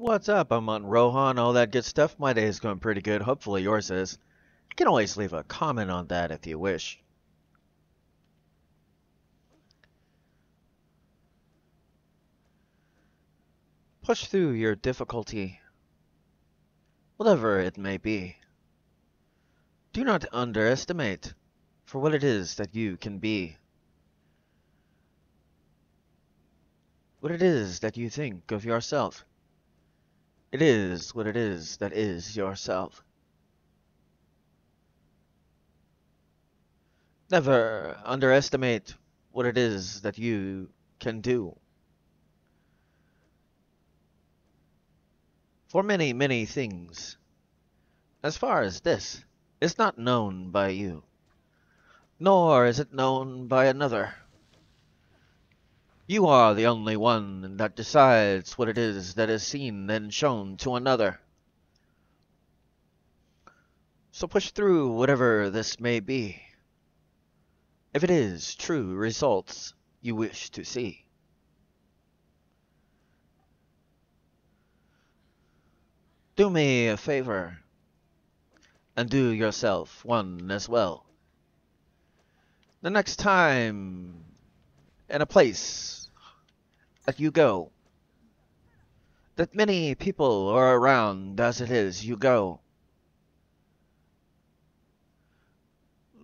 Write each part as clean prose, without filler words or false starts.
What's up? I'm on Rohan, all that good stuff. My day is going pretty good. Hopefully yours is. You can always leave a comment on that if you wish. Push through your difficulty, whatever it may be. Do not underestimate for what it is that you can be. What it is that you think of yourself. It is what it is that is yourself. Never underestimate what it is that you can do. For many, many things, as far as this, is not known by you, nor is it known by another. You are the only one that decides what it is that is seen and shown to another. So push through whatever this may be, if it is true results you wish to see. Do me a favor, and do yourself one as well. The next time in a place that you go, that many people are around as it is you go,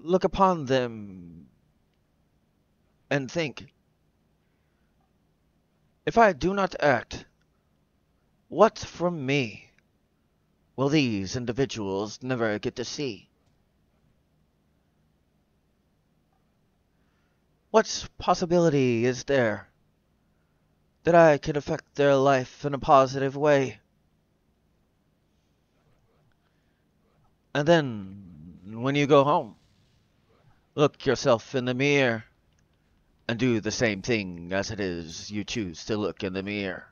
look upon them and think, if I do not act, what from me will these individuals never get to see? What possibility is there that I can affect their life in a positive way? And then, when you go home, look yourself in the mirror and do the same thing as it is you choose to look in the mirror.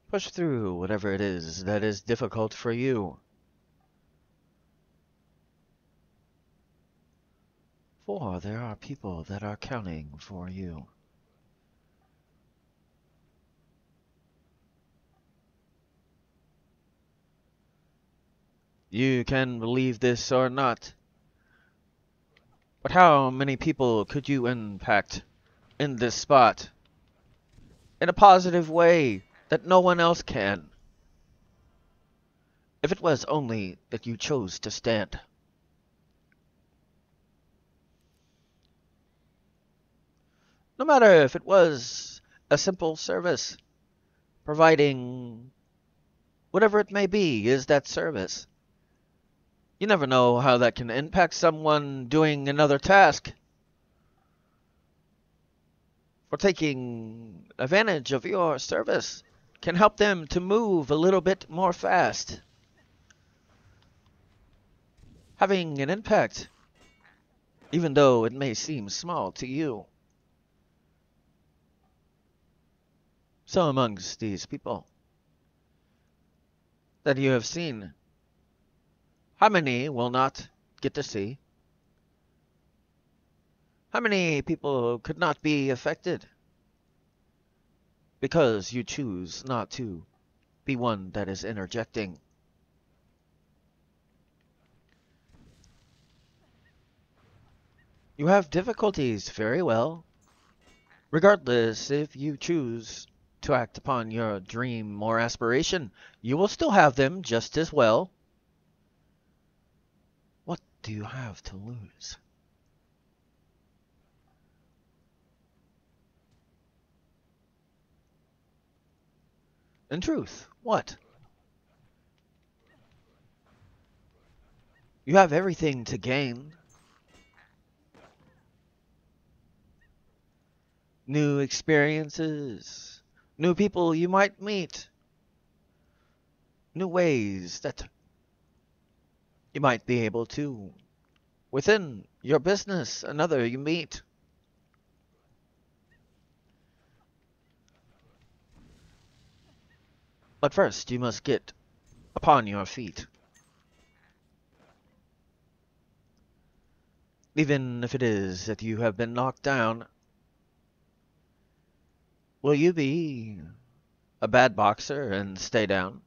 Push through whatever it is that is difficult for you. For there are people that are counting for you. You can believe this or not, but how many people could you impact in this spot in a positive way that no one else can, if it was only that you chose to stand? No matter if it was a simple service, providing whatever it may be is that service. You never know how that can impact someone doing another task, for taking advantage of your service can help them to move a little bit more fast. Having an impact, even though it may seem small to you. So amongst these people that you have seen, how many will not get to see? How many people could not be affected because you choose not to be one that is interjecting? You have difficulties, very well. Regardless if you choose to act upon your dream or aspiration, you will still have them just as well. What do you have to lose? In truth, what? You have everything to gain. New experiences, new people you might meet, new ways that you might be able to, within your business, another you meet. But first, you must get upon your feet. Even if it is that you have been knocked down, will you be a bad boxer and stay down?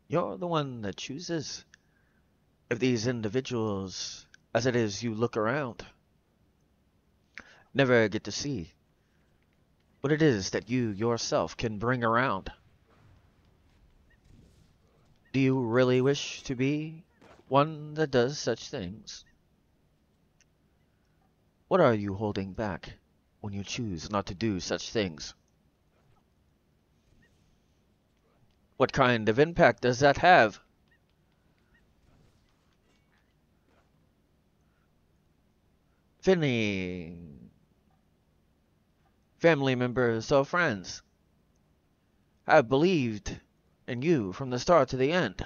You're the one that chooses if these individuals, as it is you look around, never get to see what it is that you yourself can bring around. Do you really wish to be one that does such things? What are you holding back when you choose not to do such things? What kind of impact does that have? If any family members or friends have believed in you from the start to the end,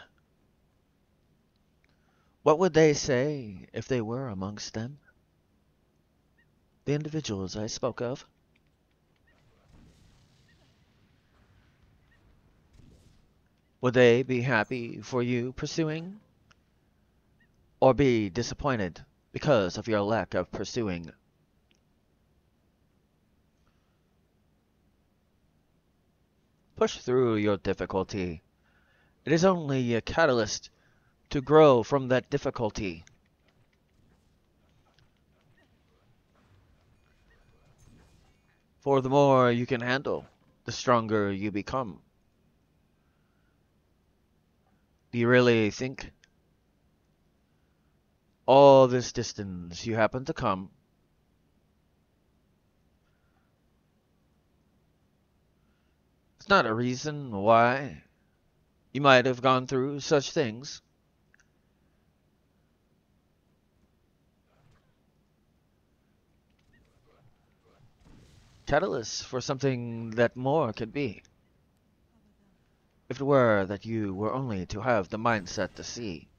what would they say if they were amongst them? The individuals I spoke of. Would they be happy for you pursuing, or be disappointed because of your lack of pursuing? Push through your difficulty. It is only a catalyst to grow from that difficulty. For the more you can handle, the stronger you become. Do you really think all this distance you happen to come is not a reason why you might have gone through such things? Catalyst for something that more could be. If it were that you were only to have the mindset to see.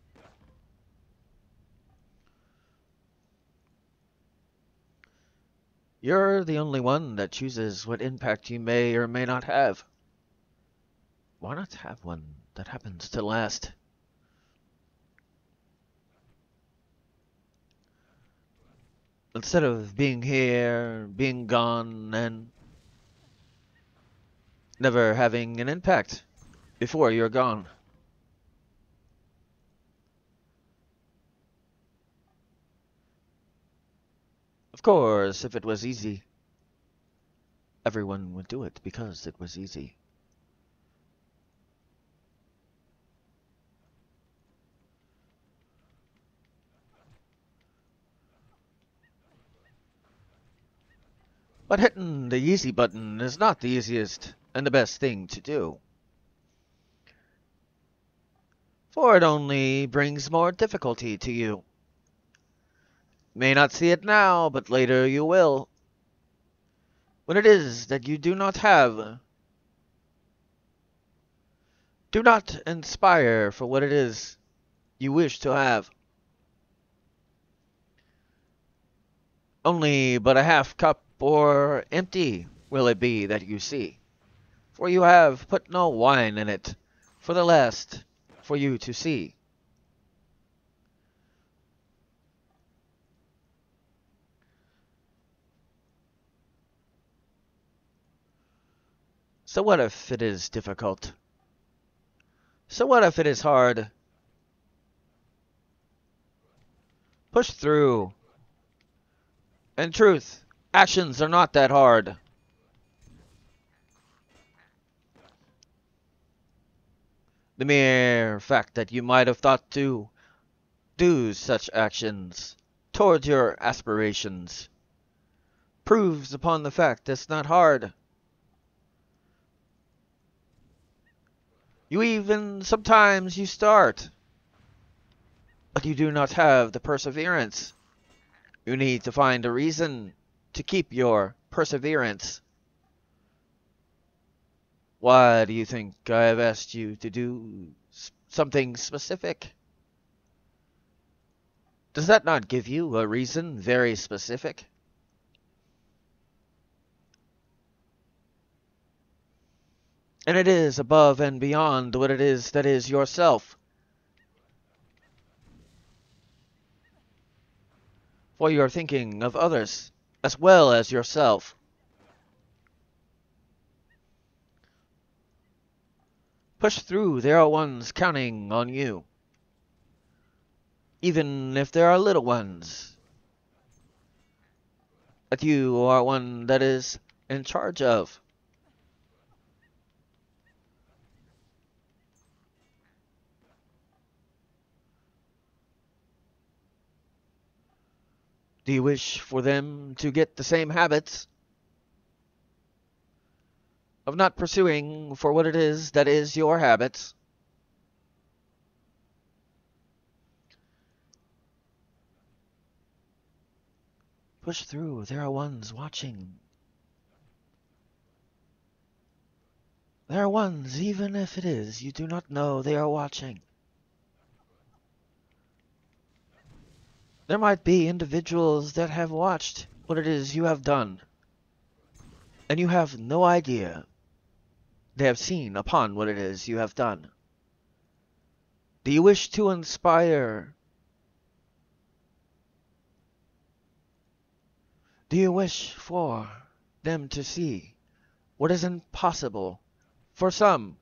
You're the only one that chooses what impact you may or may not have. Why not have one that happens to last? Instead of being here, being gone, and never having an impact before you're gone. Of course, if it was easy, everyone would do it because it was easy. But hitting the easy button is not the easiest and the best thing to do. For it only brings more difficulty to you. May not see it now, but later you will. When it is that you do not have, do not inspire for what it is you wish to have. Only but a half cup or empty will it be that you see, for you have put no wine in it for the last for you to see. So what if it is difficult? So what if it is hard? Push through. In truth, actions are not that hard. The mere fact that you might have thought to do such actions towards your aspirations proves upon the fact it's not hard. Sometimes you start, but you do not have the perseverance. You need to find a reason to keep your perseverance. Why do you think I have asked you to do something specific? Does that not give you a reason very specific? And it is above and beyond what it is that is yourself. for you're thinking of others as well as yourself. Push through, there are ones counting on you. Even if there are little ones that you are one that is in charge of. Do you wish for them to get the same habits of not pursuing for what it is that is your habits? Push through, there are ones watching. There are ones, even if it is you do not know they are watching. There might be individuals that have watched what it is you have done, and you have no idea they have seen upon what it is you have done. Do you wish to inspire? Do you wish for them to see what is impossible for some,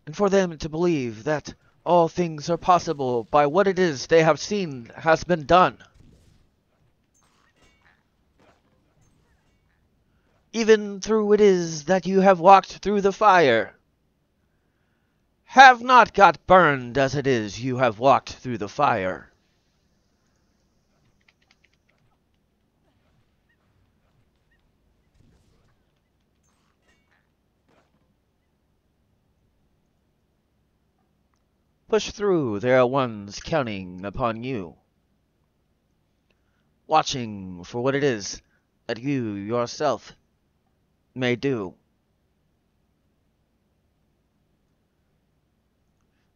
and for them to believe that all things are possible by what it is they have seen has been done? Even through it is that you have walked through the fire, have not got burned as it is you have walked through the fire. Push through, there are ones counting upon you, watching for what it is that you yourself may do.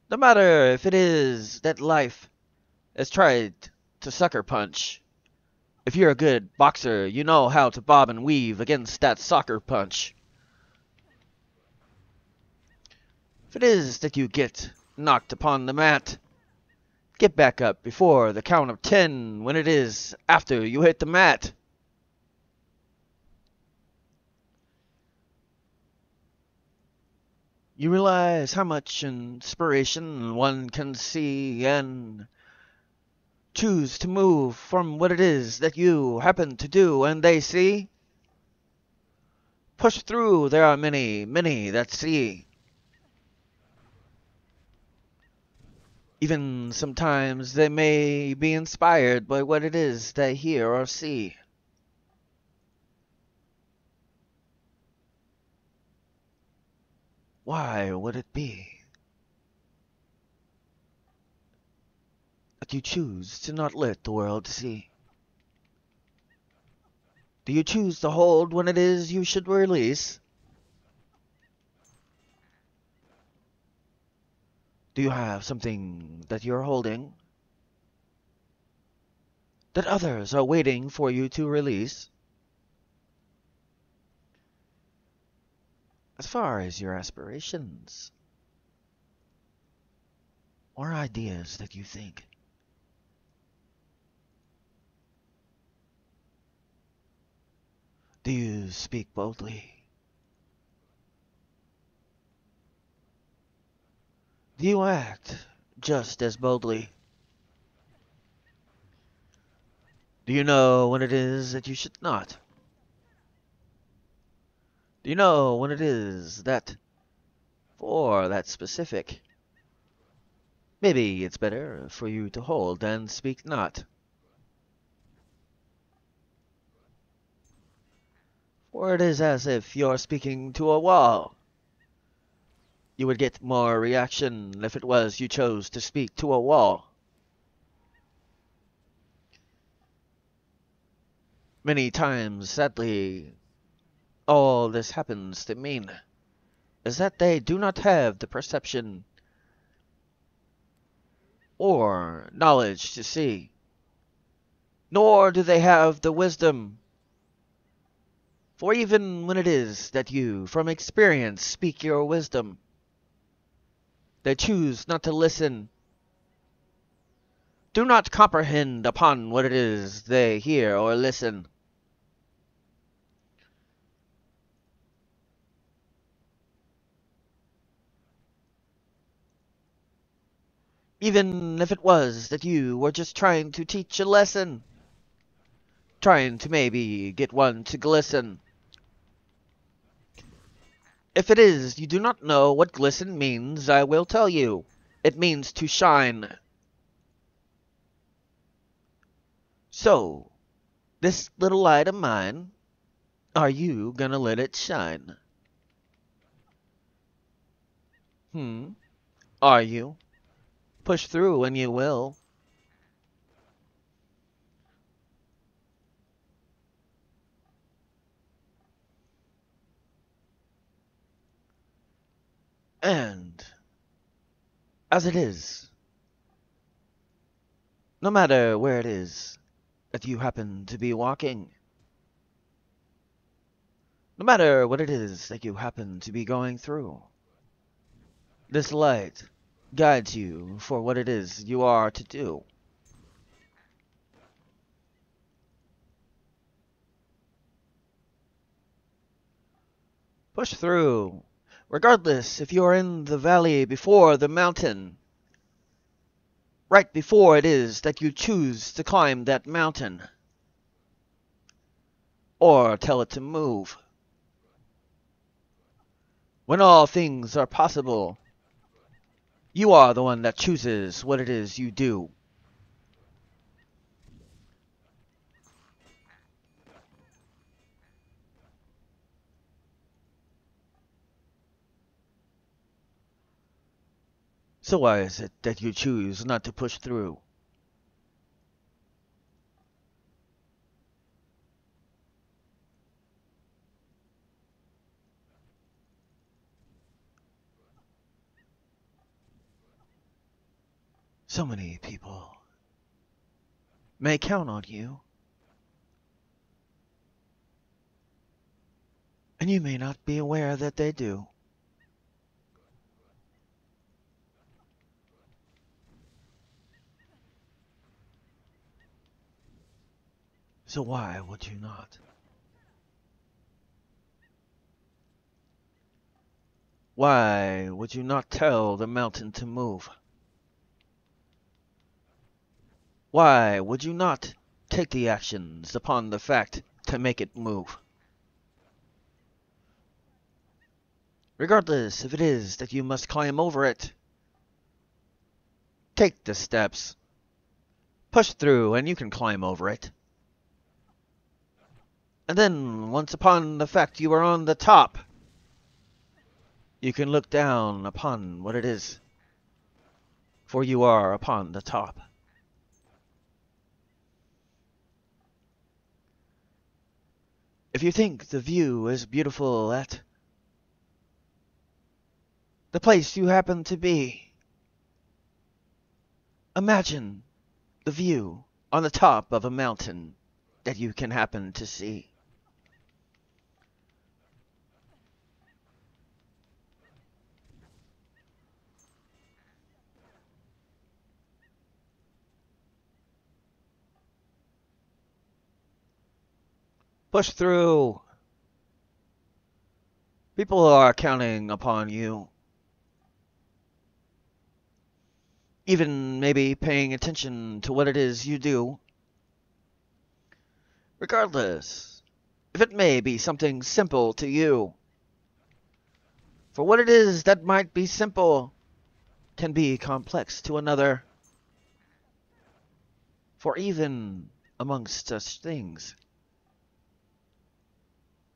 No matter if it is that life has tried to sucker punch. If you're a good boxer, you know how to bob and weave against that sucker punch. If it is that you get knocked upon the mat, get back up before the count of 10 when it is after you hit the mat. You realize how much inspiration one can see and choose to move from what it is that you happen to do and they see. Push through, there are many, many that see. Even sometimes they may be inspired by what it is they hear or see. Why would it be that you choose to not let the world see? Do you choose to hold when it is you should release? Do you have something that you're holding that others are waiting for you to release? As far as your aspirations or ideas that you think, do you speak boldly? Do you act just as boldly? Do you know when it is that you should not? Do you know when it is that, for that specific, maybe it's better for you to hold and speak not? For it is as if you're speaking to a wall. You would get more reaction if it was you chose to speak to a wall. Many times, sadly, all this happens to mean is that they do not have the perception or knowledge to see, nor do they have the wisdom. For even when it is that you, from experience, speak your wisdom, they choose not to listen. do not comprehend upon what it is they hear or listen. Even if it was that you were just trying to teach a lesson, trying to maybe get one to glisten. If it is you do not know what glisten means, I will tell you. It means to shine. So, this little light of mine, are you gonna let it shine? Are you? Push through and you will. And, as it is, no matter where it is that you happen to be walking, no matter what it is that you happen to be going through, this light guides you for what it is you are to do. Push through, regardless if you are in the valley before the mountain, right before it is that you choose to climb that mountain, or tell it to move. When all things are possible, you are the one that chooses what it is you do. So why is it that you choose not to push through? So many people may count on you, and you may not be aware that they do. So why would you not? Why would you not tell the mountain to move? Why would you not take the actions upon the fact to make it move? Regardless if it is that you must climb over it, take the steps. Push through and you can climb over it. And then, once upon the fact you are on the top, you can look down upon what it is, for you are upon the top. If you think the view is beautiful at the place you happen to be, imagine the view on the top of a mountain that you can happen to see. Push through. People are counting upon you. Even maybe paying attention to what it is you do. Regardless, if it may be something simple to you. For what it is that might be simple can be complex to another. For even amongst such things,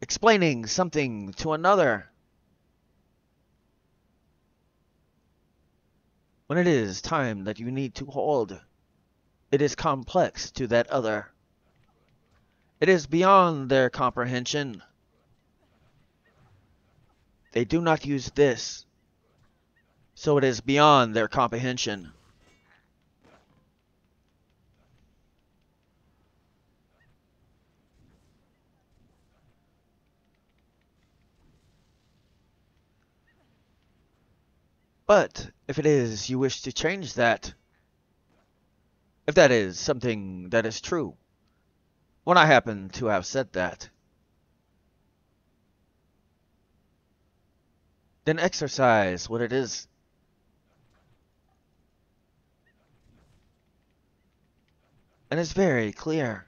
explaining something to another, when it is time that you need to hold, it is complex to that other. It is beyond their comprehension. They do not use this, so it is beyond their comprehension. But if it is you wish to change that, If that is something that is true, when I happen to have said that, then exercise what it is. And it's very clear.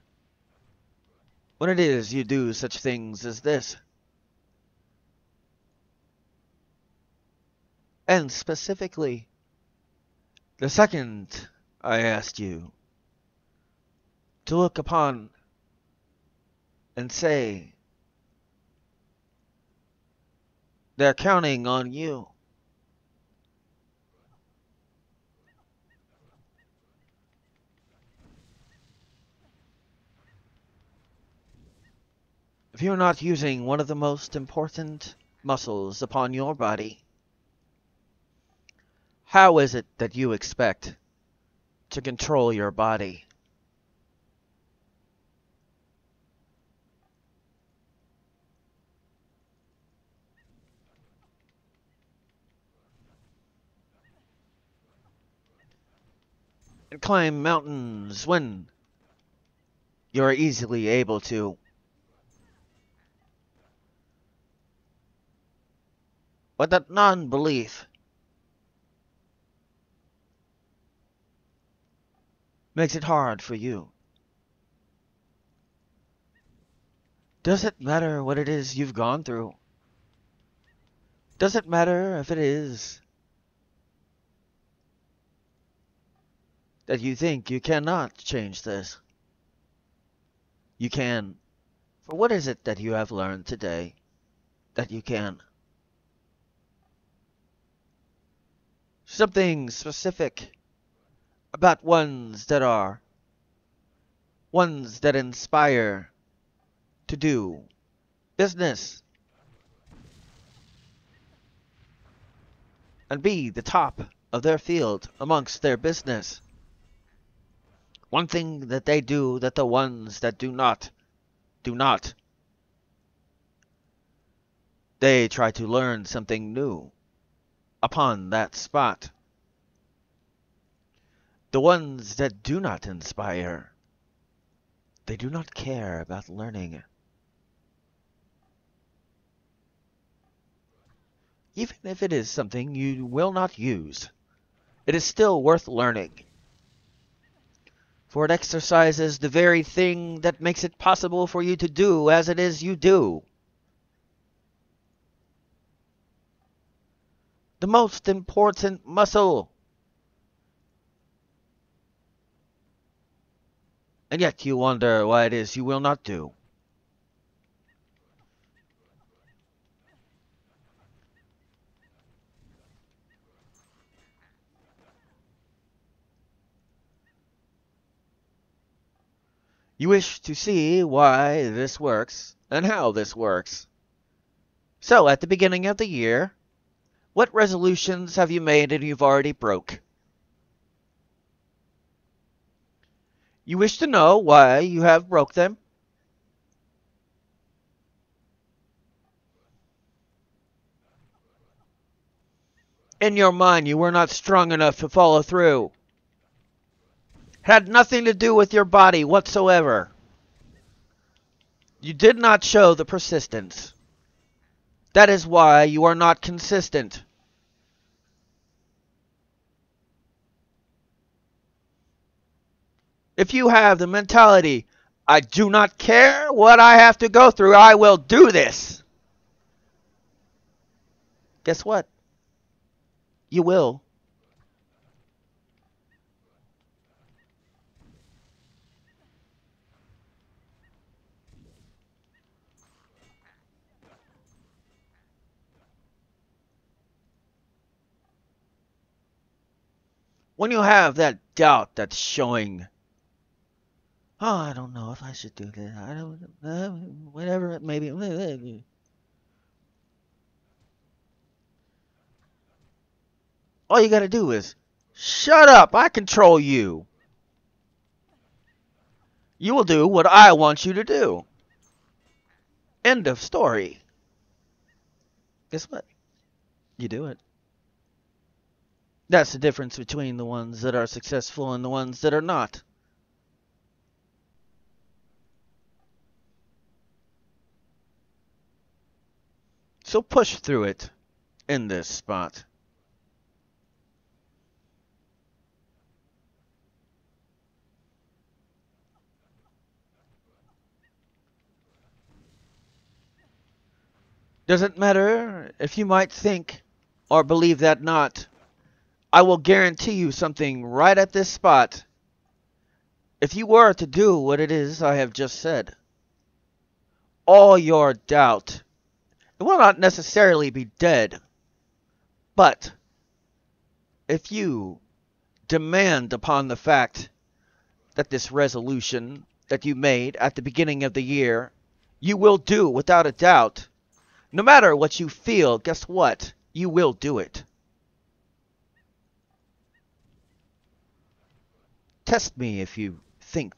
When it is you do such things as this, and specifically, the second I asked you to look upon and say, they're counting on you. If you're not using one of the most important muscles upon your body, how is it that you expect to control your body? And climb mountains when you're easily able to. But that non-belief makes it hard for you. Does it matter what it is you've gone through? Does it matter if it is that you think you cannot change this? You can. For what is it that you have learned today that you can? Something specific about ones that inspire to do business and be the top of their field amongst their business. One thing that they do that the ones that do not. They try to learn something new upon that spot. The ones that do not inspire, they do not care about learning. Even if it is something you will not use, it is still worth learning. For it exercises the very thing that makes it possible for you to do as it is you do. The most important muscle. And yet you wonder why it is you will not do. You wish to see why this works and how this works. So, at the beginning of the year, what resolutions have you made and you've already broke? You wish to know why you have broke them? In your mind, you were not strong enough to follow through. Had nothing to do with your body whatsoever. You did not show the persistence. That is why you are not consistent. If you have the mentality, I do not care what I have to go through, I will do this. Guess what? You will. When you have that doubt that's showing, oh, I don't know if I should do this. I don't, whatever it may be. All you gotta do is, shut up, I control you. You will do what I want you to do. End of story. Guess what? You do it. That's the difference between the ones that are successful and the ones that are not. So push through it in this spot. Doesn't matter if you might think or believe that not. I will guarantee you something right at this spot. If you were to do what it is I have just said, all your doubt, it will not necessarily be dead, but if you demand upon the fact that this resolution that you made at the beginning of the year, you will do without a doubt, no matter what you feel, guess what? You will do it. Test me if you think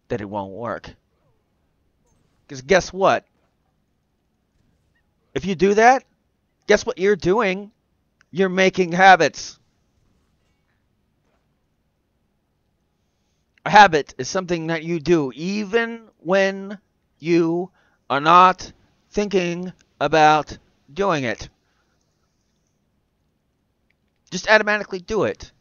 that it won't work. Because guess what? If you do that, guess what you're doing? You're making habits. A habit is something that you do even when you are not thinking about doing it. Just automatically do it.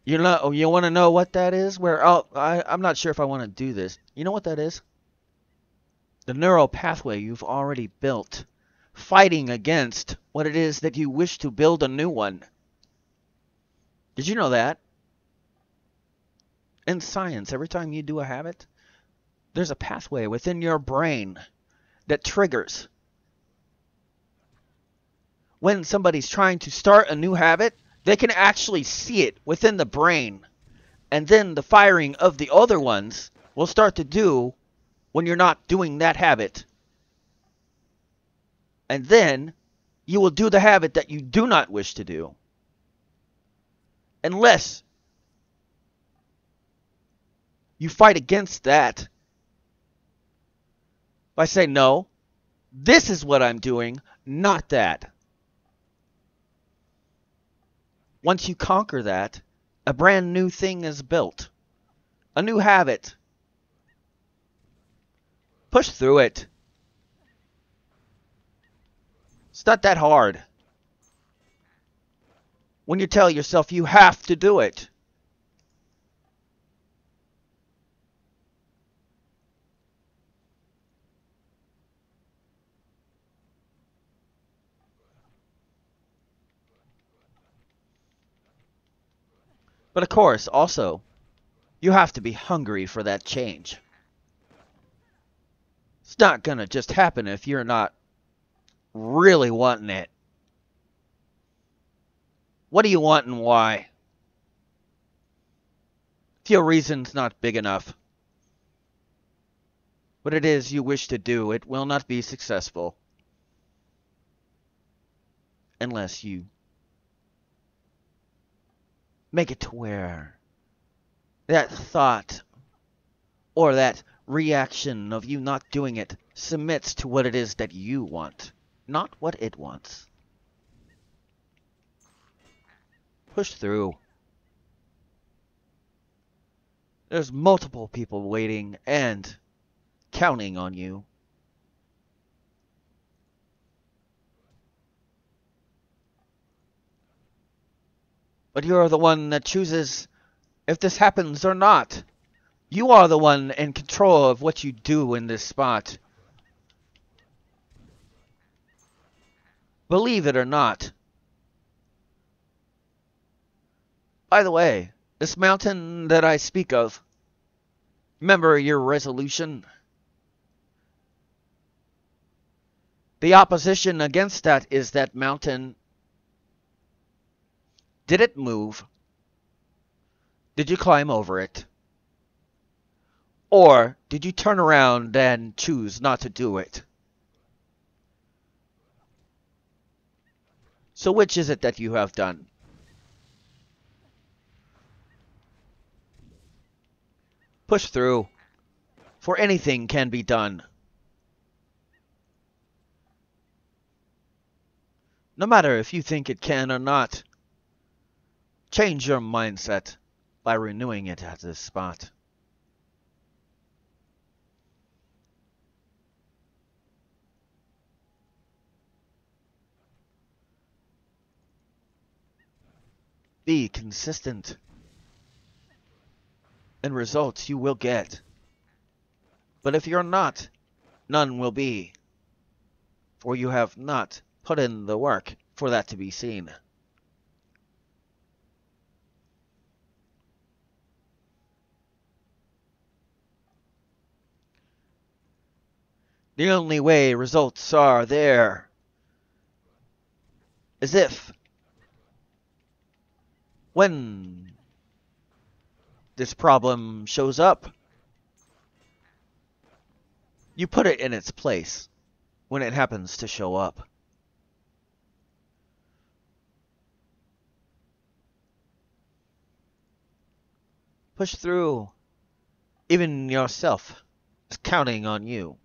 You want to know what that is? I'm not sure if I want to do this. You know what that is? The neural pathway you've already built, fighting against what it is that you wish to build a new one. Did you know that? In science, every time you do a habit, there's a pathway within your brain that triggers. When somebody's trying to start a new habit, they can actually see it within the brain. And then the firing of the other ones will start to do when you're not doing that habit. And then you will do the habit that you do not wish to do. Unless you fight against that by saying, no, this is what I'm doing, not that. Once you conquer that, a brand new thing is built. A new habit. Push through it. It's not that hard. When you tell yourself you have to do it. But of course, also, you have to be hungry for that change. It's not going to just happen if you're not really wanting it. What do you want and why? If your reason's not big enough, what it is you wish to do, it will not be successful. Unless you make it to where that thought or that reaction of you not doing it submits to what it is that you want, not what it wants. Push through. There's multiple people waiting and counting on you. But you're the one that chooses if this happens or not. You are the one in control of what you do in this spot. Believe it or not. By the way, this mountain that I speak of, remember your resolution? The opposition against that is that mountain. Did it move? Did you climb over it? Or did you turn around and choose not to do it? So which is it that you have done? Push through, for anything can be done. No matter if you think it can or not. Change your mindset by renewing it at this spot. Be consistent, and results you will get. But if you're not, none will be, for you have not put in the work for that to be seen. The only way results are there is if, when this problem shows up, you put it in its place when it happens to show up. Push through. Even yourself is counting on you.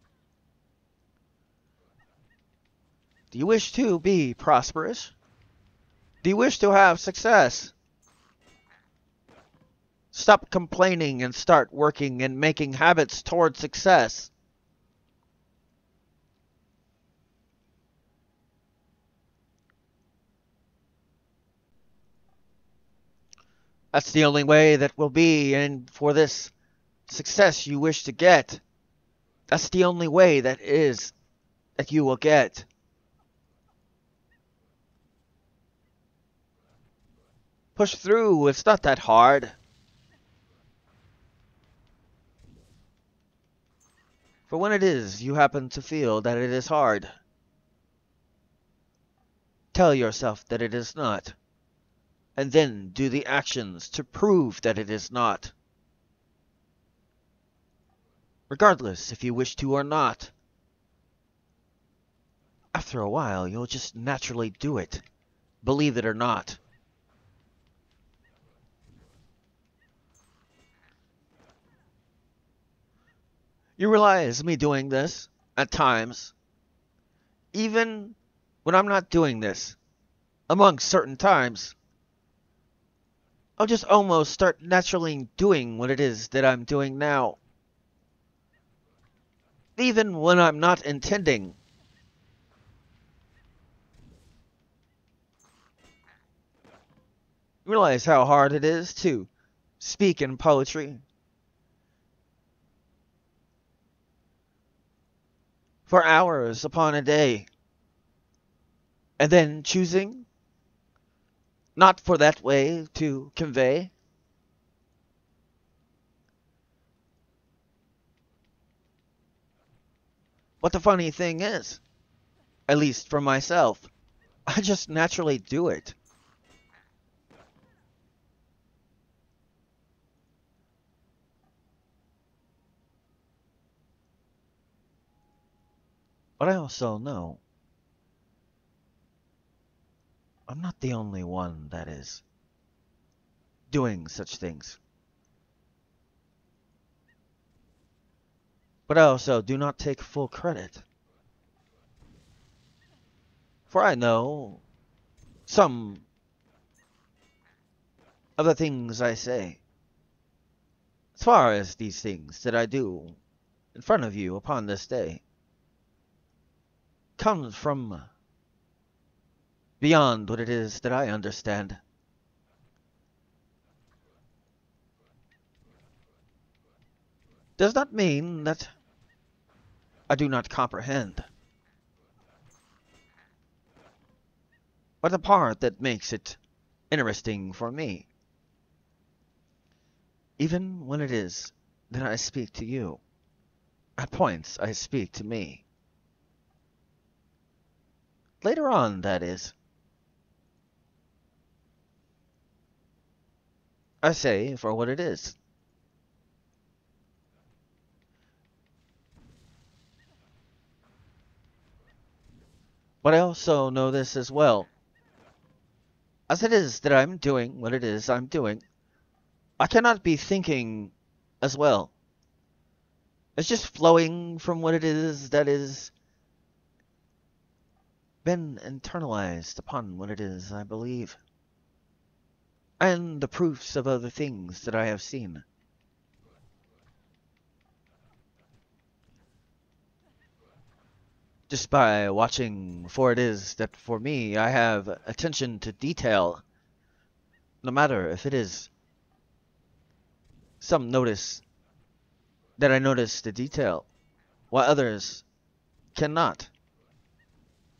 Do you wish to be prosperous? Do you wish to have success? Stop complaining and start working and making habits toward success. That's the only way that will be, and for this success you wish to get, that's the only way that you will get. Push through, it's not that hard. For when it is, you happen to feel that it is hard. Tell yourself that it is not, and then do the actions to prove that it is not. Regardless if you wish to or not. After a while, you'll just naturally do it, believe it or not. You realize me doing this at times, even when I'm not doing this, among certain times, I'll just almost start naturally doing what it is that I'm doing now. Even when I'm not intending. Realize how hard it is to speak in poetry. For hours upon a day. And then choosing not for that way to convey. But the funny thing is, at least for myself, I just naturally do it. But I also know I'm not the only one that is doing such things. But I also do not take full credit. For I know some of the things I say, as far as these things that I do in front of you upon this day, comes from beyond what it is that I understand. Does not mean that I do not comprehend. But the part that makes it interesting for me, even when it is that I speak to you, at points I speak to me. Later on, that is. I say for what it is. But I also know this as well. As it is that I'm doing what it is I'm doing, I cannot be thinking as well. It's just flowing from what it is that is been internalized upon what it is I believe, and the proofs of other things that I have seen. Just by watching, for it is that for me I have attention to detail, no matter if it is some notice that I notice the detail, while others cannot.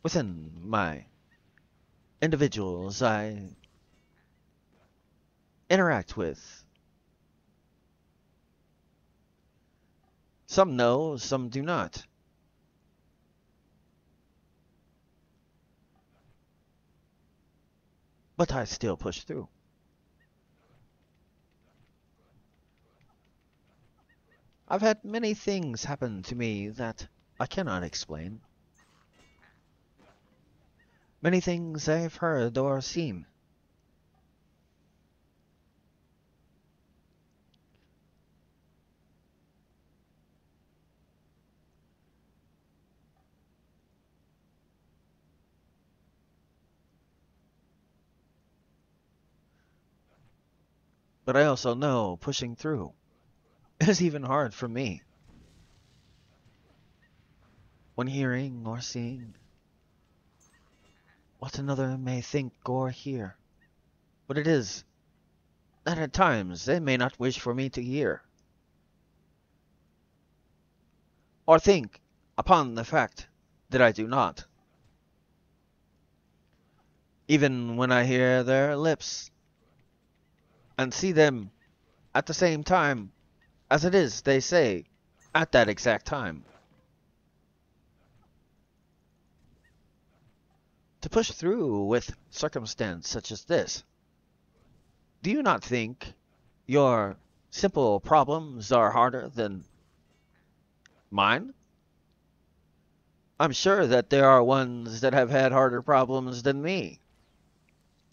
Within my individuals I interact with, some know, some do not. But I still push through. I've had many things happen to me that I cannot explain. Many things I've heard or seen. But I also know pushing through is even hard for me. When hearing or seeing what another may think or hear, what it is that at times they may not wish for me to hear, or think upon the fact that I do not. Even when I hear their lips and see them at the same time as it is they say at that exact time. To push through with circumstance such as this, do you not think your simple problems are harder than mine? I'm sure that there are ones that have had harder problems than me,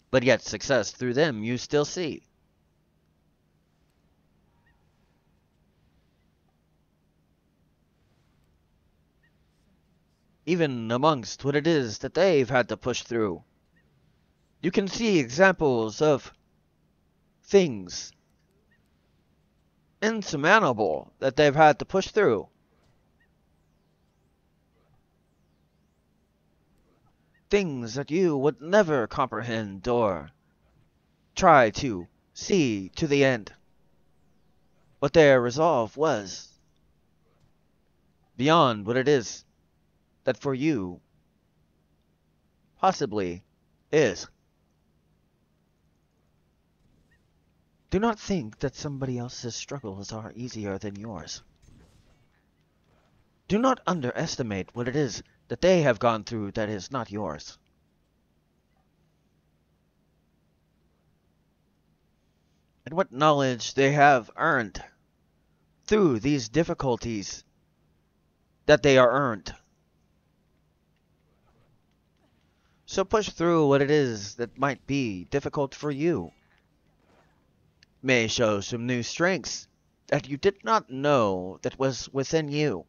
but yet success through them you still see. Even amongst what it is that they've had to push through, you can see examples of things insurmountable that they've had to push through. Things that you would never comprehend or try to see to the end. But their resolve was beyond what it is that for you possibly is. Do not think that somebody else's struggles are easier than yours. Do not underestimate what it is that they have gone through that is not yours. And what knowledge they have earned through these difficulties that they are earned. So push through what it is that might be difficult for you. May show some new strengths that you did not know that was within you.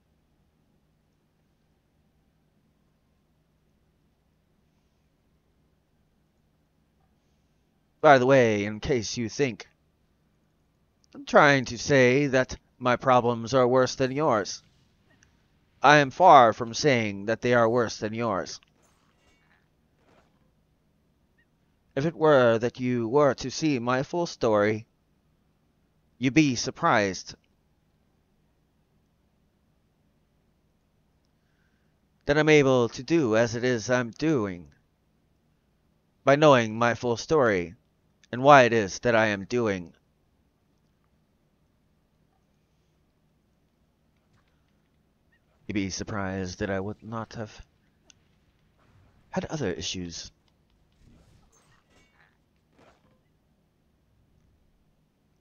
By the way, in case you think I'm trying to say that my problems are worse than yours, I am far from saying that they are worse than yours. If it were that you were to see my full story, you'd be surprised that I'm able to do as it is I'm doing by knowing my full story and why it is that I am doing. You'd be surprised that I would not have had other issues.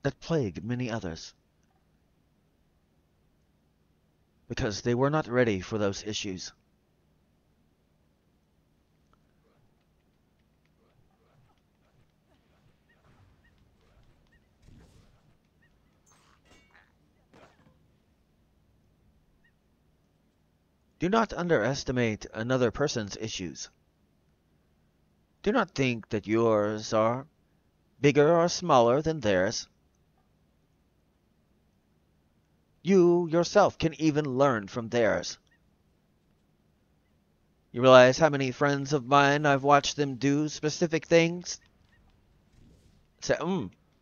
That plague many others. Because they were not ready for those issues. Do not underestimate another person's issues. Do not think that yours are bigger or smaller than theirs. You yourself can even learn from theirs. You realize how many friends of mine I've watched them do specific things? Say,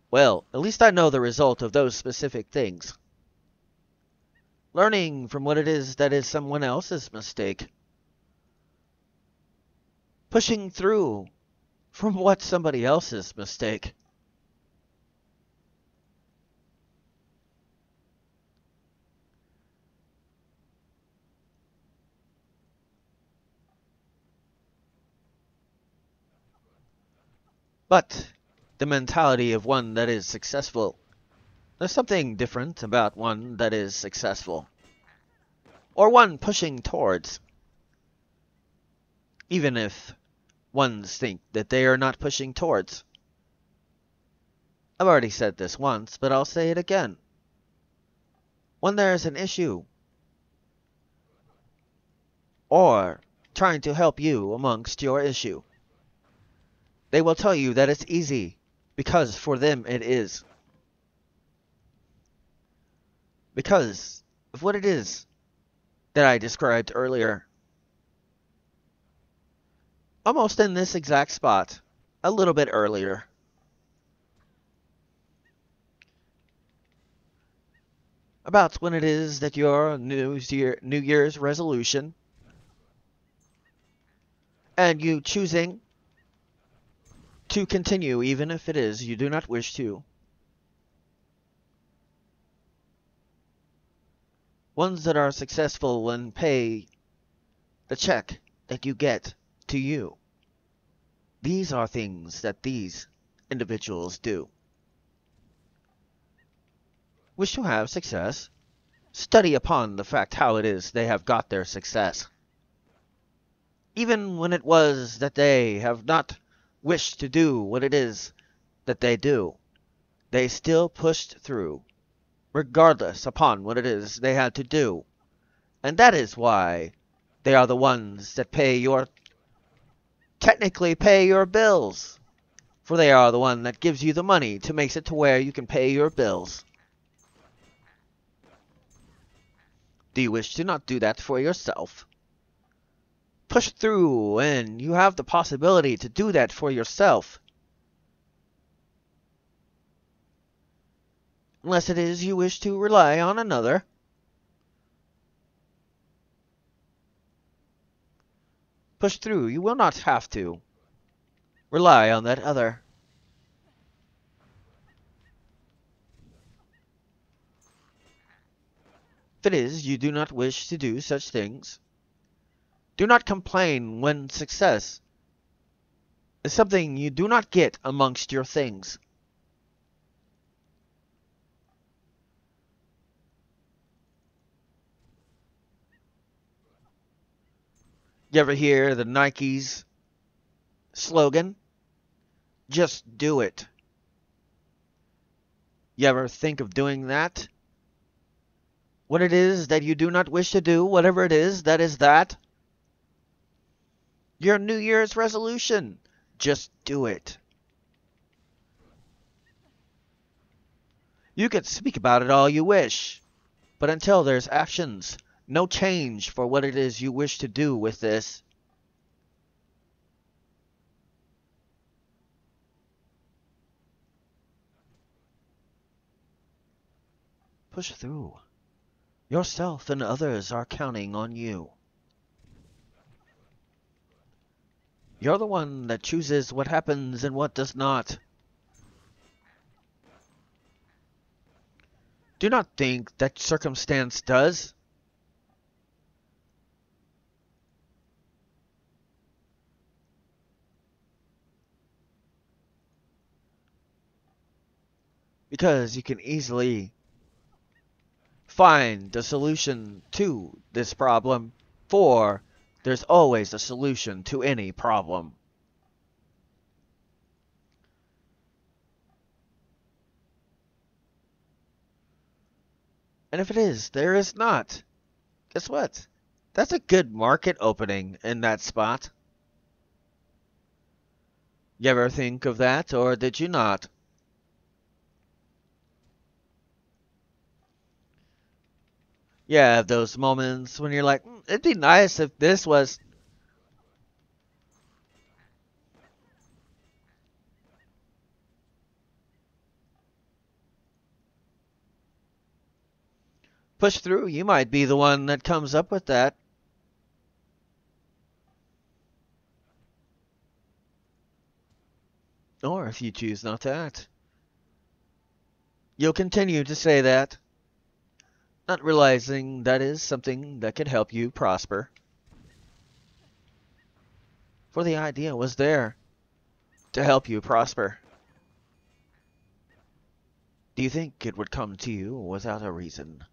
well, at least I know the result of those specific things. Learning from what it is that is someone else's mistake. Pushing through from what's somebody else's mistake. But the mentality of one that is successful, there's something different about one that is successful. Or one pushing towards. Even if ones think that they are not pushing towards. I've already said this once, but I'll say it again. When there's an issue, or trying to help you amongst your issue, they will tell you that it's easy, because for them it is. Because of what it is that I described earlier. Almost in this exact spot, a little bit earlier. About when it is that your New Year's resolution, and you choosing to continue even if it is you do not wish to. Ones that are successful and pay the check that you get to you. These are things that these individuals do. Wish to have success? Study upon the fact how it is they have got their success. Even when it was that they have not wished to do what it is that they do, they still pushed through, regardless upon what it is they had to do. And that is why they are the ones that technically pay your bills. For they are the one that gives you the money to make it to where you can pay your bills. Do you wish to not do that for yourself? Push through, and you have the possibility to do that for yourself. Unless it is you wish to rely on another. Push through, you will not have to rely on that other. If it is you do not wish to do such things, do not complain when success is something you do not get amongst your things. You ever hear the Nike's slogan? Just do it. You ever think of doing that? What it is that you do not wish to do, whatever it is, that is that. Your New Year's resolution. Just do it. You can speak about it all you wish, but until there's actions, no change for what it is you wish to do with this. Push through. Yourself and others are counting on you. You're the one that chooses what happens and what does not. Do not think that circumstance does. Because you can easily find a solution to this problem, for there's always a solution to any problem. And if it is, there is not. Guess what? That's a good market opening in that spot. You ever think of that, or did you not? Yeah, those moments when you're like, it'd be nice if this was pushed through. You might be the one that comes up with that. Or if you choose not to act, you'll continue to say that, not realizing that is something that could help you prosper. For the idea was there to help you prosper. Do you think it would come to you without a reason?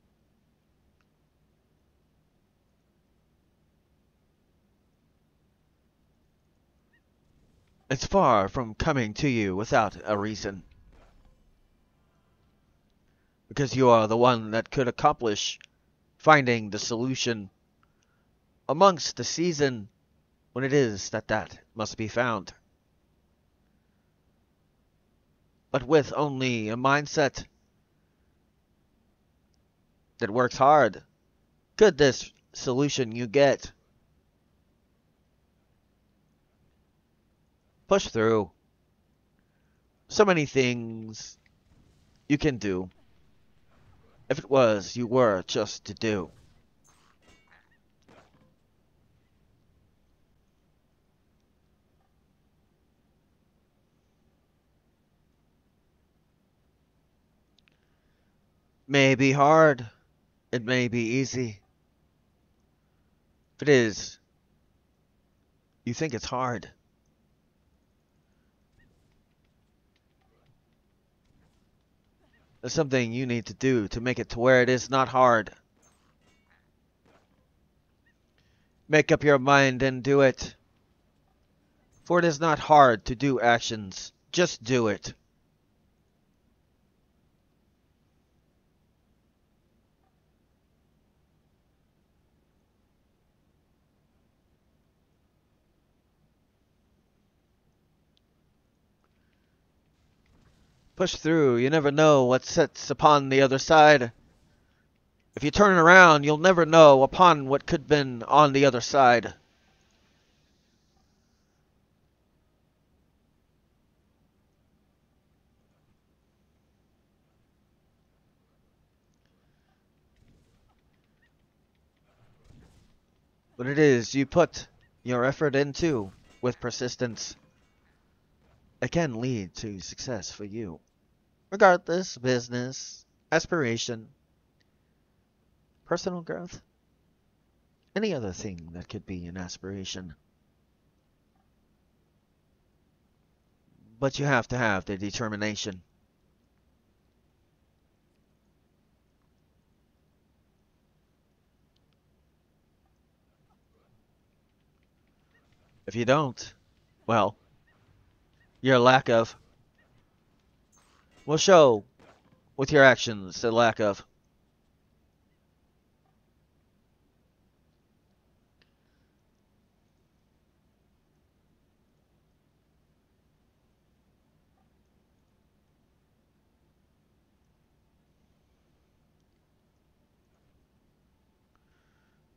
It's far from coming to you without a reason, because you are the one that could accomplish finding the solution amongst the season when it is that must be found. But with only a mindset that works hard, could this solution you get push through? So many things you can do if it was you were just to do. May be hard, it may be easy. If it is, you think it's hard. There's something you need to do to make it to where it is not hard. Make up your mind and do it. For it is not hard to do actions. Just do it. Push through. You never know what sits upon the other side. If you turn around, you'll never know upon what could have been on the other side. What it is you put your effort into with persistence, it can lead to success for you. Regardless, business, aspiration, personal growth, any other thing that could be an aspiration. But you have to have the determination. If you don't, well, your lack of will show with your actions the lack of.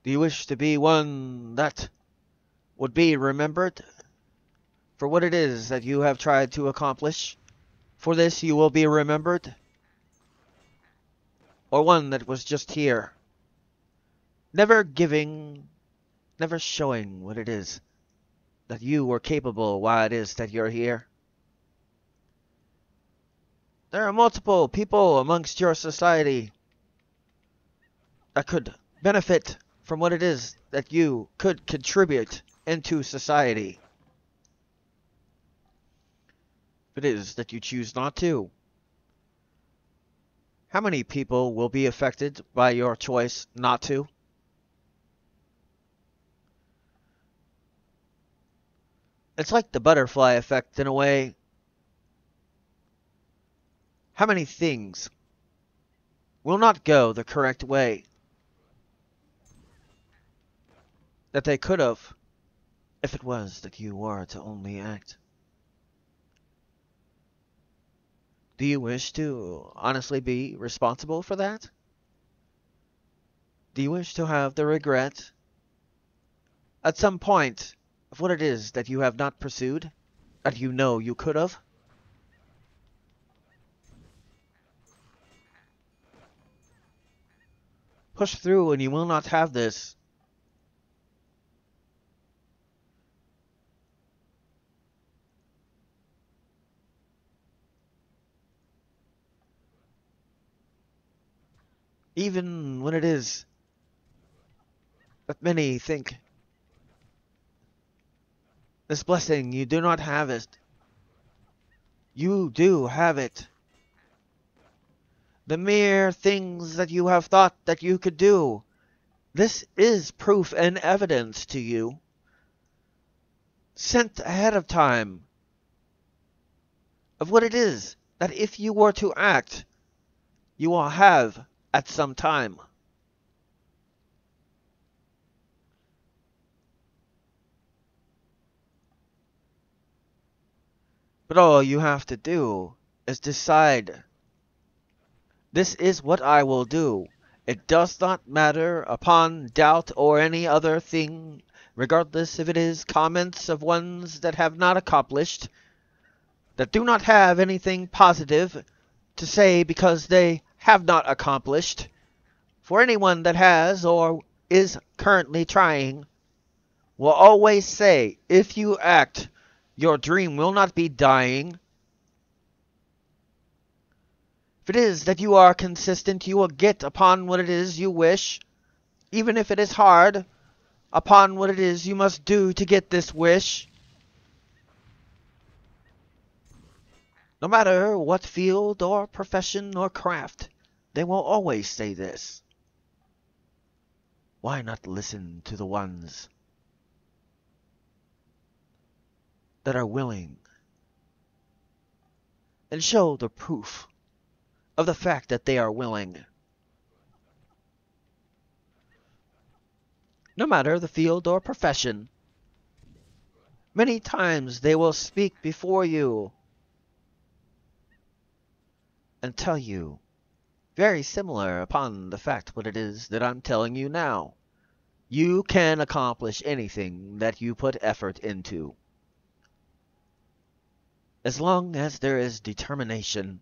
Do you wish to be one that would be remembered for what it is that you have tried to accomplish? For this you will be remembered? Or one that was just here, never giving, never showing what it is that you were capable while it is that you're here? There are multiple people amongst your society that could benefit from what it is that you could contribute into society. If it is that you choose not to, how many people will be affected by your choice not to? It's like the butterfly effect in a way. How many things will not go the correct way that they could have if it was that you were to only act? Do you wish to honestly be responsible for that? Do you wish to have the regret at some point of what it is that you have not pursued, that you know you could have? Push through and you will not have this. Even when it is that many think this blessing, you do not have it. You do have it. The mere things that you have thought that you could do, this is proof and evidence to you, sent ahead of time, of what it is that if you were to act, you will have at some time. But all you have to do is decide, this is what I will do. It does not matter upon doubt or any other thing, regardless if it is comments of ones that have not accomplished, that do not have anything positive to say because they have not accomplished. For anyone that has or is currently trying will always say, if you act, your dream will not be dying. If it is that you are consistent, you will get upon what it is you wish, even if it is hard, upon what it is you must do to get this wish. No matter what field or profession or craft, they will always say this. Why not listen to the ones that are willing and show the proof of the fact that they are willing? No matter the field or profession, many times they will speak before you and tell you very similar upon the fact what it is that I'm telling you now. You can accomplish anything that you put effort into, as long as there is determination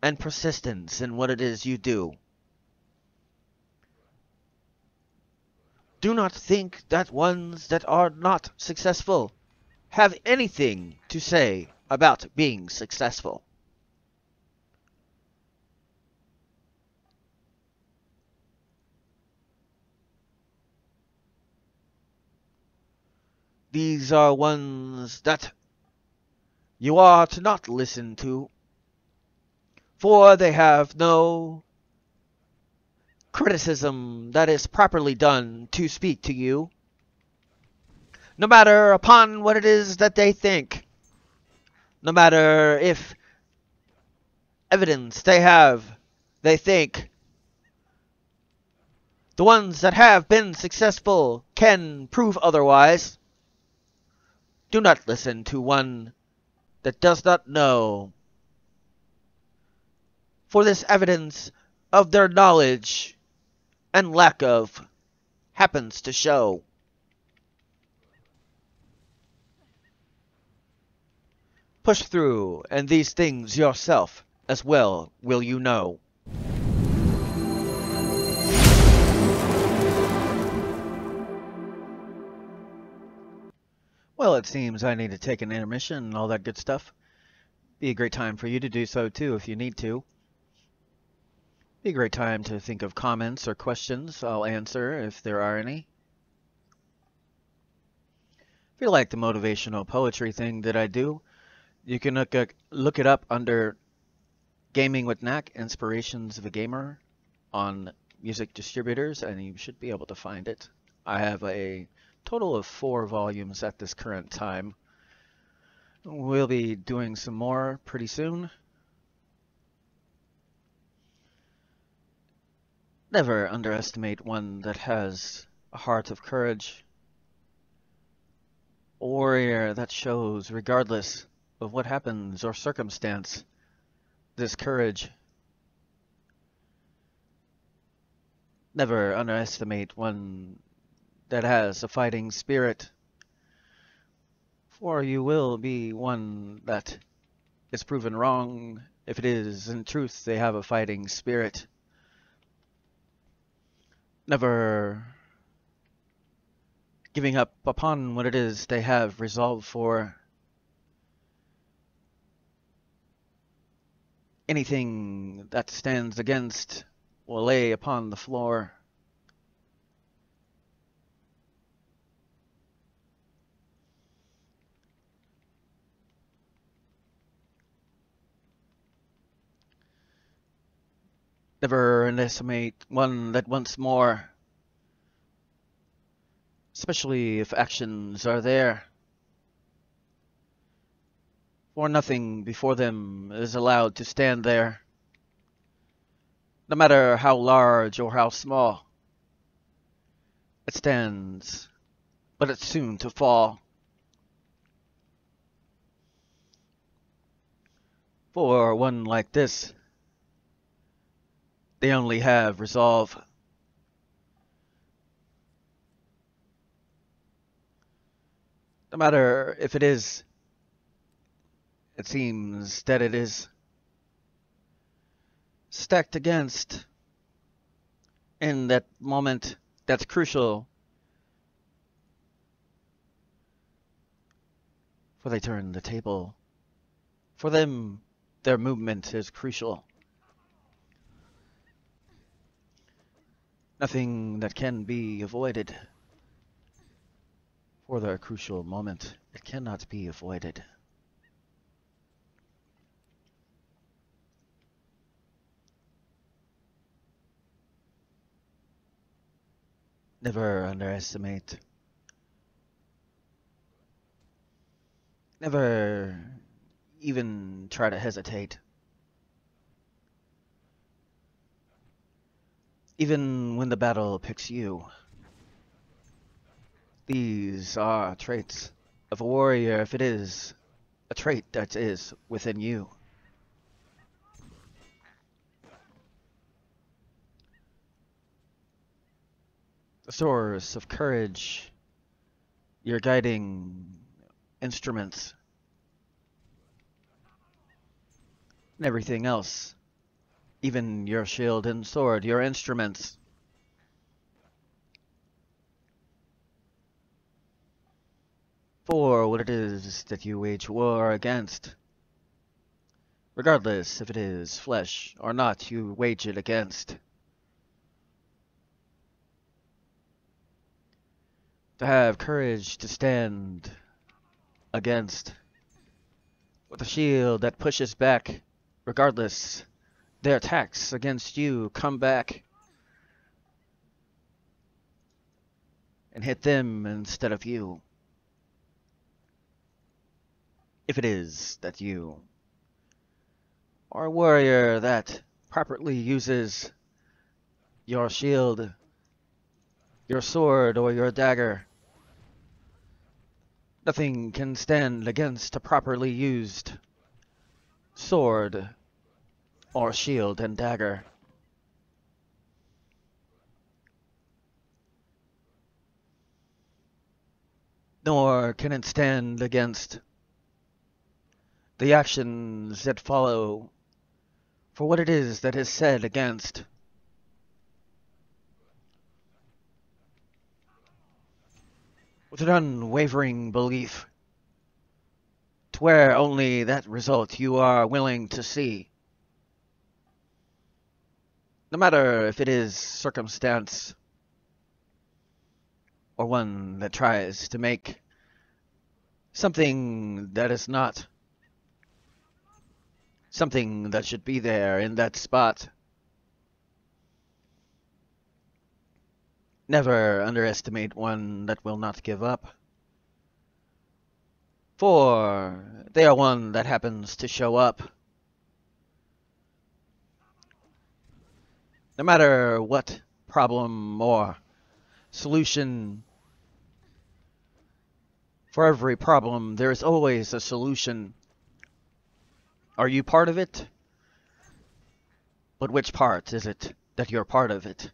and persistence in what it is you do. Do not think that ones that are not successful have anything to say about being successful. These are ones that you are to not listen to, for they have no criticism that is properly done to speak to you, no matter upon what it is that they think, no matter if evidence they think. The ones that have been successful can prove otherwise. Do not listen to one that does not know, for this evidence of their knowledge and lack of happens to show. Push through, and these things yourself as well will you know. Well, it seems I need to take an intermission and all that good stuff. Be a great time for you to do so too if you need to. Be a great time to think of comments or questions. I'll answer if there are any. If you like the motivational poetry thing that I do, you can look it up under Gaming with Knack, Inspirations of a Gamer on music distributors, and you should be able to find it. I have a total of 4 volumes at this current time. We'll be doing some more pretty soon. Never underestimate one that has a heart of courage. A warrior that shows, regardless of what happens or circumstance, this courage. Never underestimate one that has a fighting spirit, for you will be one that is proven wrong if it is in truth they have a fighting spirit. Never giving up upon what it is they have resolved for. Anything that stands against will lay upon the floor. Never underestimate one that wants more, especially if actions are there. For nothing before them is allowed to stand there, no matter how large or how small. It stands, but it's soon to fall. For one like this, they only have resolve. No matter if it is, it seems that it is stacked against in that moment that's crucial. For they turn the table. For them, their movement is crucial. Nothing that can be avoided. For their crucial moment, it cannot be avoided. Never underestimate. Never even try to hesitate. Even when the battle picks you. These are traits of a warrior if it is a trait that is within you. The source of courage, your guiding instruments, and everything else, even your shield and sword, your instruments. For what it is that you wage war against. Regardless if it is flesh or not, you wage it against. To have courage to stand against. With a shield that pushes back, regardless, their attacks against you come back. And hit them instead of you. If it is that you are a warrior that properly uses your shield, your sword, or your dagger, nothing can stand against a properly used sword or shield and dagger. Nor can it stand against the actions that follow for what it is that is said against. With an unwavering belief, to where only that result you are willing to see. No matter if it is circumstance, or one that tries to make something that is not, something that should be there in that spot. Never underestimate one that will not give up. For they are one that happens to show up. No matter what problem or solution, for every problem there is always a solution. Are you part of it? But which part is it that you're part of it?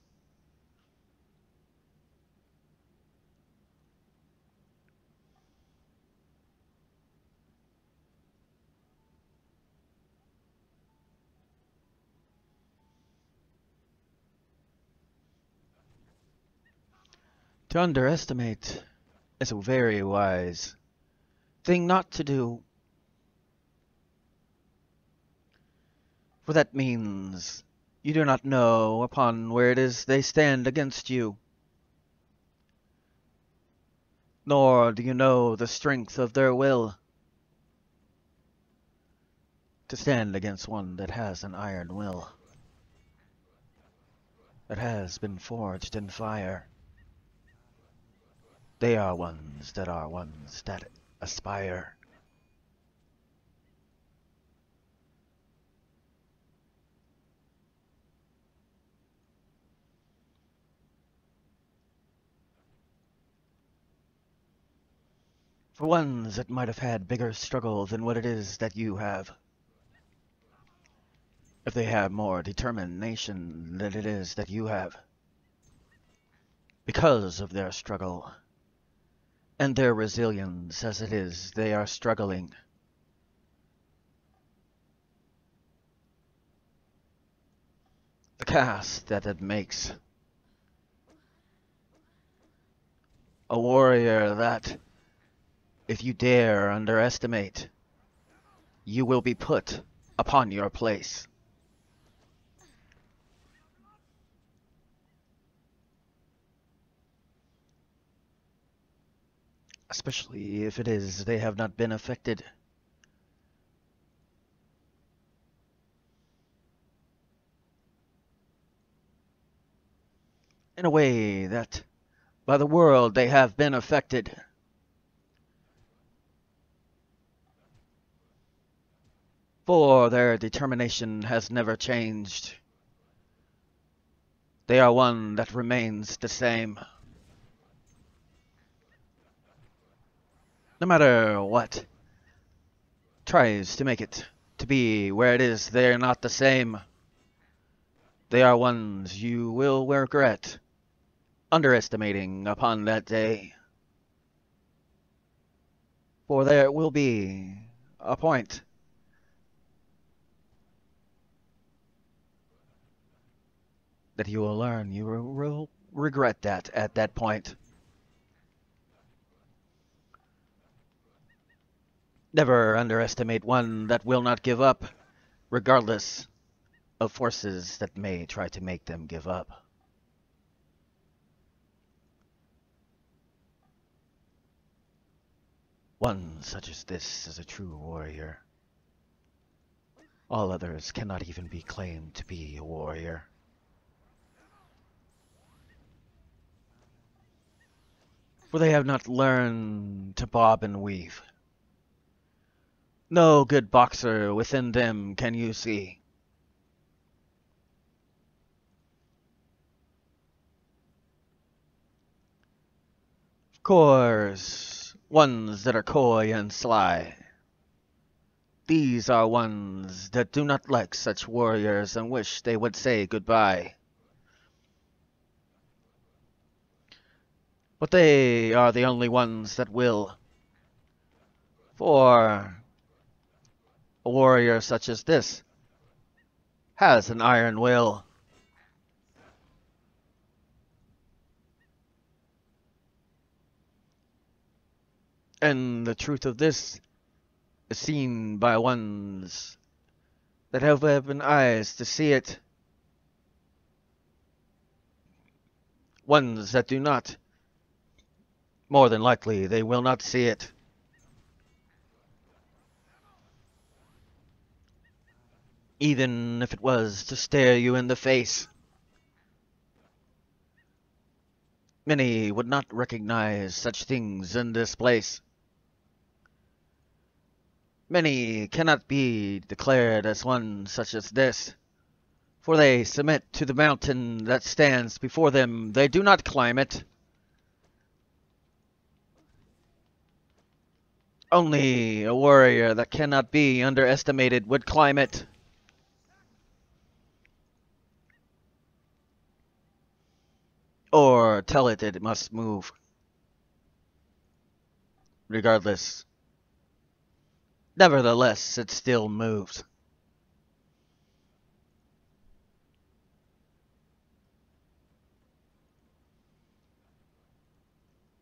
To underestimate is a very wise thing not to do, for that means you do not know upon where it is they stand against you, nor do you know the strength of their will to stand against one that has an iron will, that has been forged in fire. They are ones that aspire. For ones that might have had bigger struggle than what it is that you have. If they have more determination than it is that you have. Because of their struggle. And their resilience as it is they are struggling. The cast that it makes. A warrior that, if you dare underestimate, you will be put upon your place. Especially if it is they have not been affected. In a way that, by the world, they have been affected. For their determination has never changed. They are one that remains the same. No matter what tries to make it to be where it is, they are not the same. They are ones you will regret underestimating upon that day. For there will be a point that you will learn you will regret that at that point. Never underestimate one that will not give up, regardless of forces that may try to make them give up. One such as this is a true warrior. All others cannot even be claimed to be a warrior. For they have not learned to bob and weave. No good boxer within them can you see. Of course, ones that are coy and sly. These are ones that do not like such warriors and wish they would say goodbye. But they are the only ones that will. For a warrior such as this has an iron will. And the truth of this is seen by ones that have open eyes to see it. Ones that do not, more than likely they will not see it. Even if it was to stare you in the face. Many would not recognize such things in this place. Many cannot be declared as one such as this, for they submit to the mountain that stands before them. They do not climb it. Only a warrior that cannot be underestimated would climb it. or tell it it must move. Regardless, nevertheless, it still moves.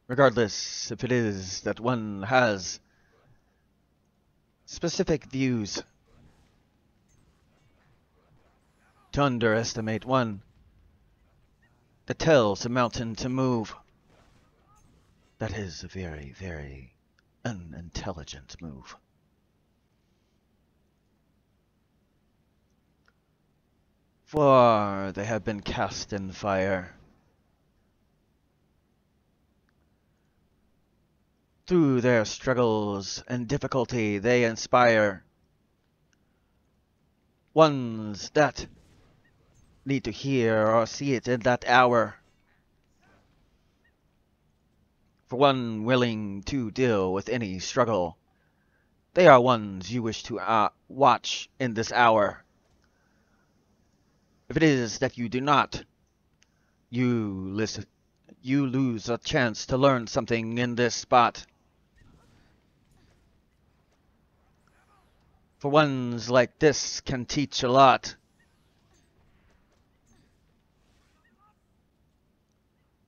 Regardless if it is that one has specific views, to underestimate one that tells a mountain to move, that is a very, very unintelligent move. For they have been cast in fire. Through their struggles and difficulty they inspire ones that need to hear or see it in that hour. For one willing to deal with any struggle, they are ones you wish to watch in this hour. If it is that you do not, you lose a chance to learn something in this spot. For ones like this can teach a lot.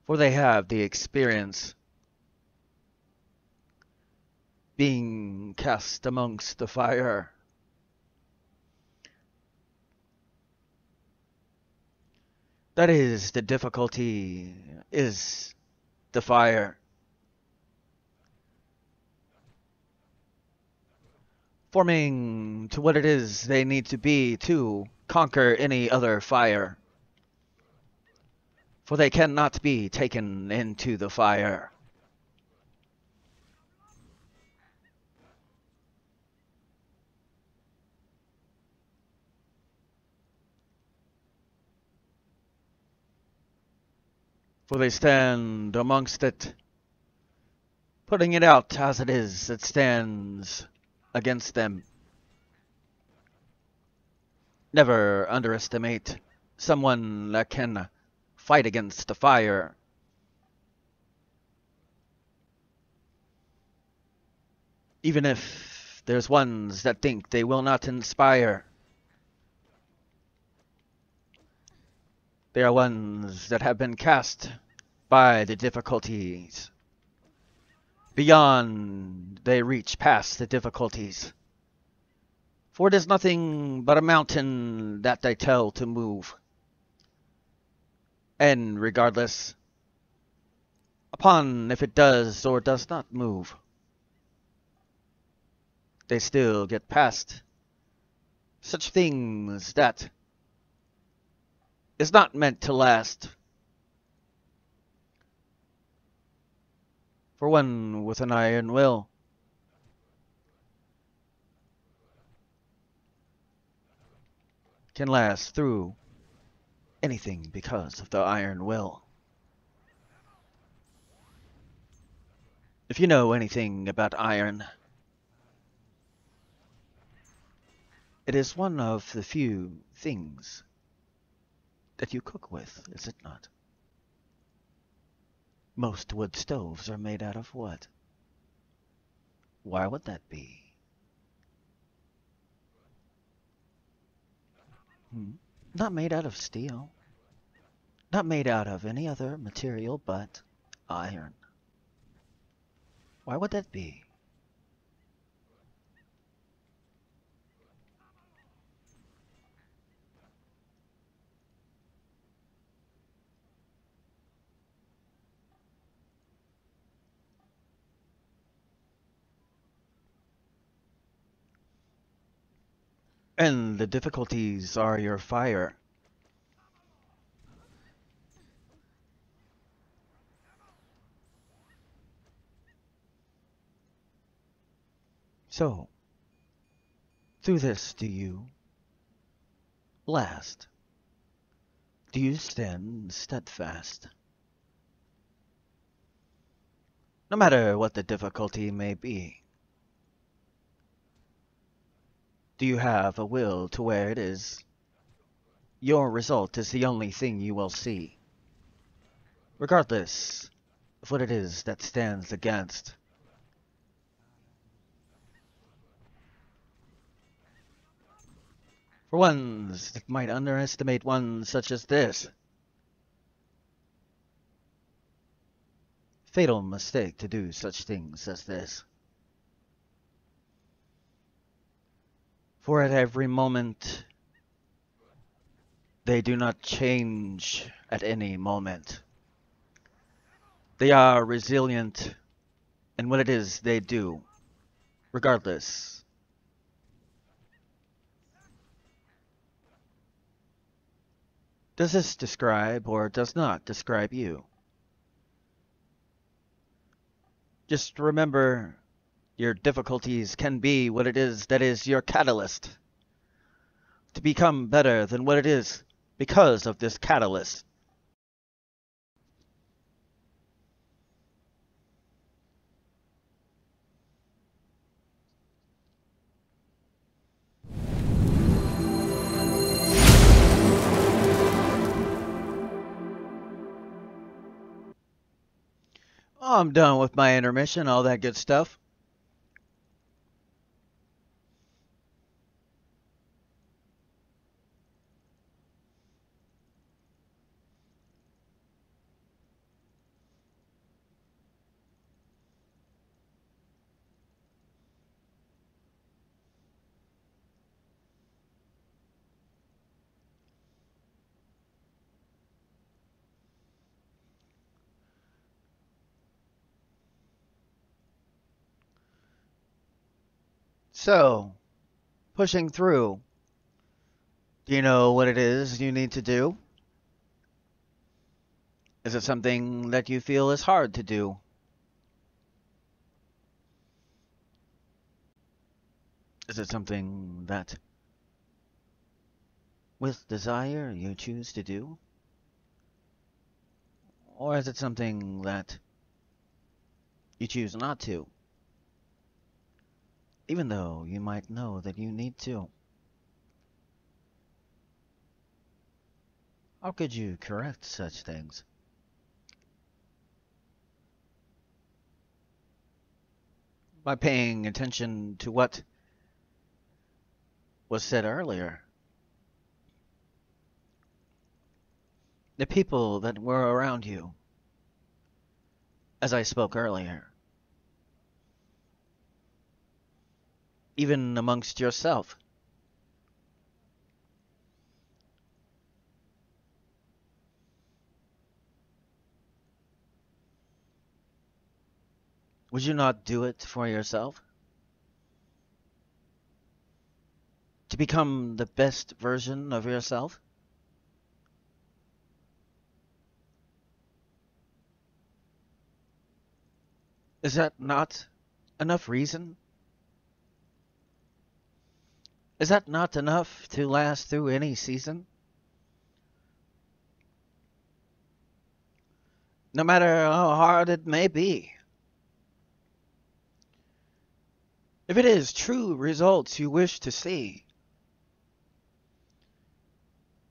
For they have the experience being cast amongst the fire. That is the difficulty, is the fire. Forming to what it is they need to be to conquer any other fire. For they cannot be taken into the fire. For they stand amongst it, putting it out as it is, it stands against them. Never underestimate someone that can fight against the fire. Even if there's ones that think they will not inspire. They are ones that have been cast by the difficulties. Beyond, they reach past the difficulties. For it is nothing but a mountain that they tell to move. And regardless, upon if it does or does not move, they still get past such things that is not meant to last. For one with an iron will, can last through anything because of the iron will. If you know anything about iron, it is one of the few things that you cook with, is it not? Most wood stoves are made out of what? Why would that be? Not made out of steel. Not made out of any other material but iron. Why would that be? And the difficulties are your fire. So, through this do you last? Do you stand steadfast? No matter what the difficulty may be. Do you have a will to where it is your result is the only thing you will see? regardless of what it is that stands against. For ones that might underestimate one such as this, fatal mistake to do such things as this. For at every moment, they do not change at any moment. They are resilient in what it is they do, regardless. Does this describe or does not describe you? Just remember, your difficulties can be what it is that is your catalyst to become better than what it is because of this catalyst. I'm done with my intermission, all that good stuff. So, pushing through. Do you know what it is you need to do? Is it something that you feel is hard to do? Is it something that, with desire, you choose to do? Or is it something that you choose not to, even though you might know that you need to? How could you correct such things? By paying attention to what was said earlier. The people that were around you, as I spoke earlier. Even amongst yourself. Would you not do it for yourself? To become the best version of yourself? Is that not enough reason? Is that not enough to last through any season? No matter how hard it may be. If it is true results you wish to see,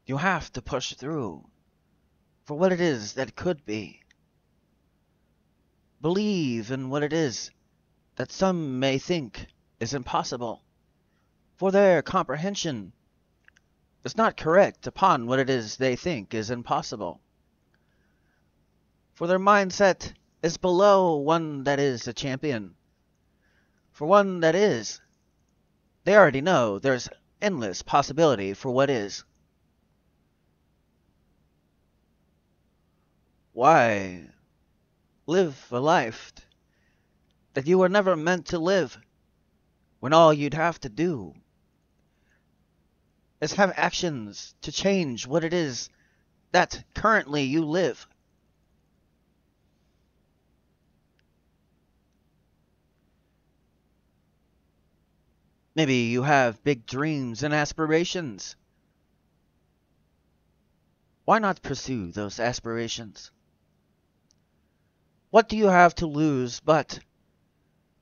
you have to push through for what it is that could be. Believe in what it is that some may think is impossible, for their comprehension is not correct upon what it is they think is impossible. For their mindset is below one that is a champion. For one that is, they already know there's endless possibility for what is. Why live a life that you were never meant to live, when all you'd have to do is have actions to change what it is that currently you live? Maybe you have big dreams and aspirations. Why not pursue those aspirations? What do you have to lose but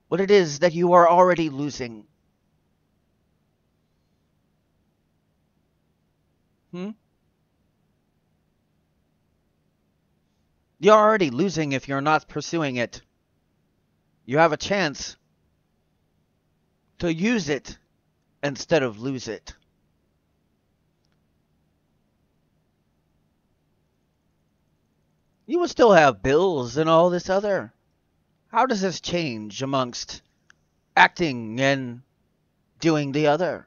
what it is that you are already losing? You're already losing if you're not pursuing it. You have a chance to use it instead of lose it. You will still have bills and all this other. How does this change amongst acting and doing the other?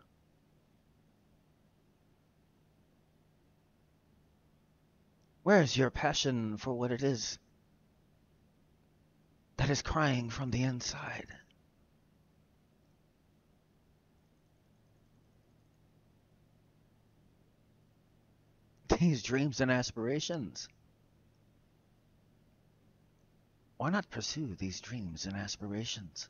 Where's your passion for what it is that is crying from the inside? These dreams and aspirations. Why not pursue these dreams and aspirations?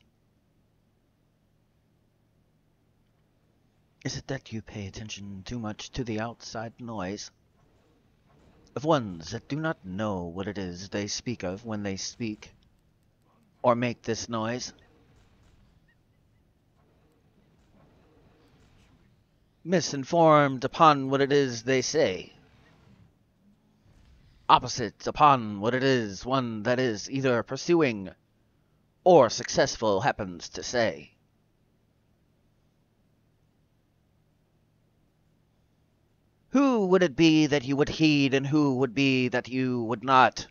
Is it that you pay attention too much to the outside noise of ones that do not know what it is they speak of when they speak or make this noise? Misinformed upon what it is they say. Opposite upon what it is one that is either pursuing or successful happens to say. Who would it be that you would heed and who would be that you would not?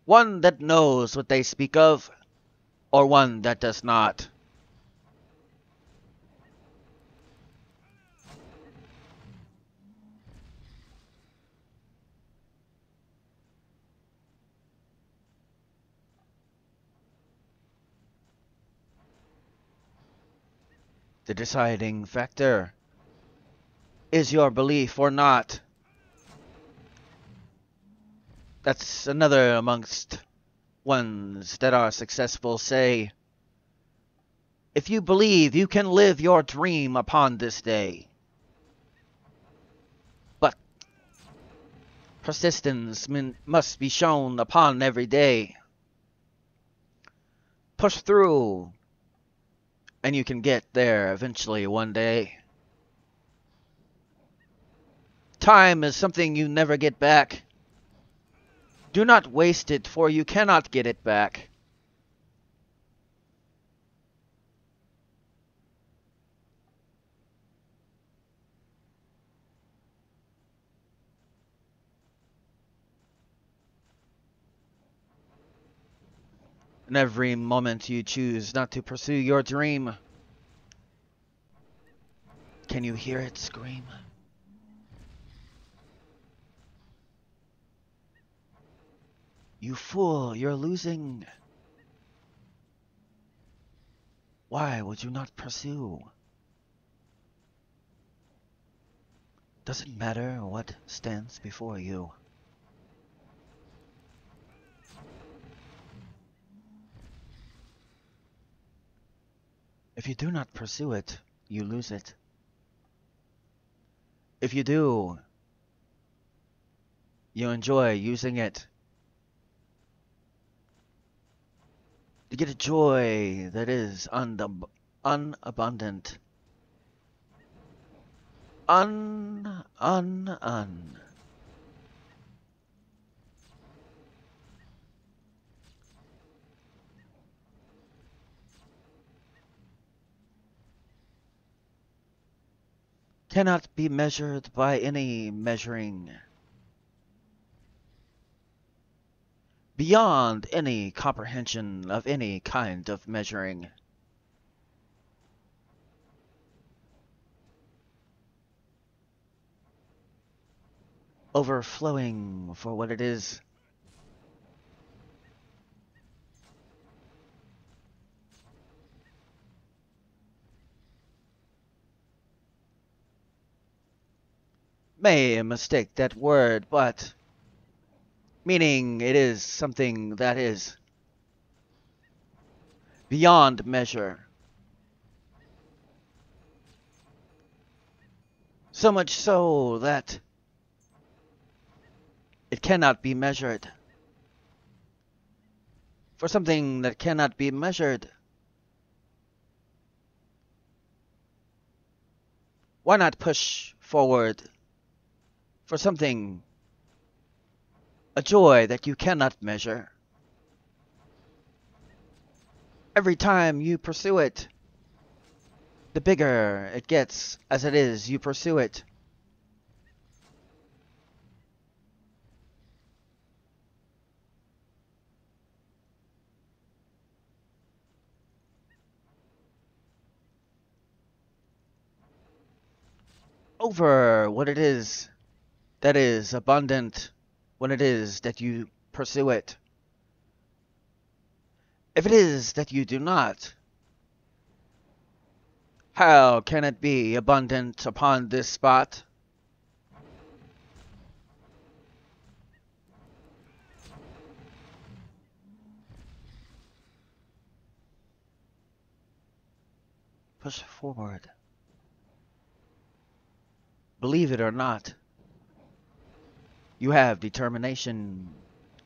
One that knows what they speak of, or one that does not? The deciding factor is your belief or not. That's another amongst ones that are successful say, if you believe you can live your dream upon this day. But persistence must be shown upon every day. Push through, and you can get there eventually one day. Time is something you never get back. Do not waste it, for you cannot get it back. In every moment you choose not to pursue your dream, can you hear it scream? You fool, you're losing. Why would you not pursue? Doesn't matter what stands before you. If you do not pursue it, you lose it. If you do, you enjoy using it. You get a joy that is unabundant. Un. Cannot be measured by any measuring. Beyond any comprehension of any kind of measuring. Overflowing for what it is. May mistake that word, but meaning it is something that is beyond measure. So much so that it cannot be measured. For something that cannot be measured, why not push forward for something A joy that you cannot measure. Every time you pursue it, the bigger it gets as it is you pursue it. Over what it is that is abundant when it is that you pursue it. If it is that you do not, how can it be abundant upon this spot? Push forward. Believe it or not, you have determination.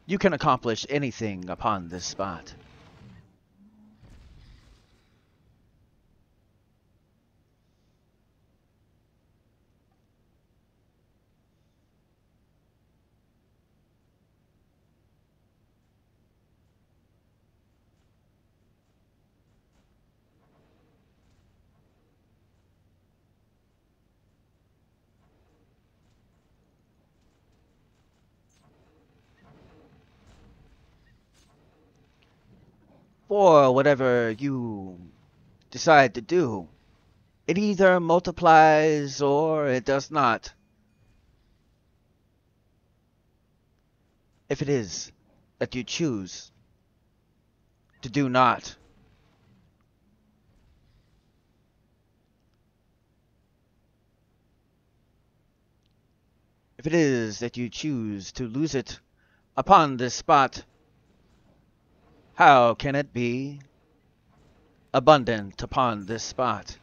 You can accomplish anything upon this spot. For whatever you decide to do, it either multiplies or it does not. If it is that you choose to do not, if it is that you choose to lose it upon this spot, how can it be abundant upon this spot?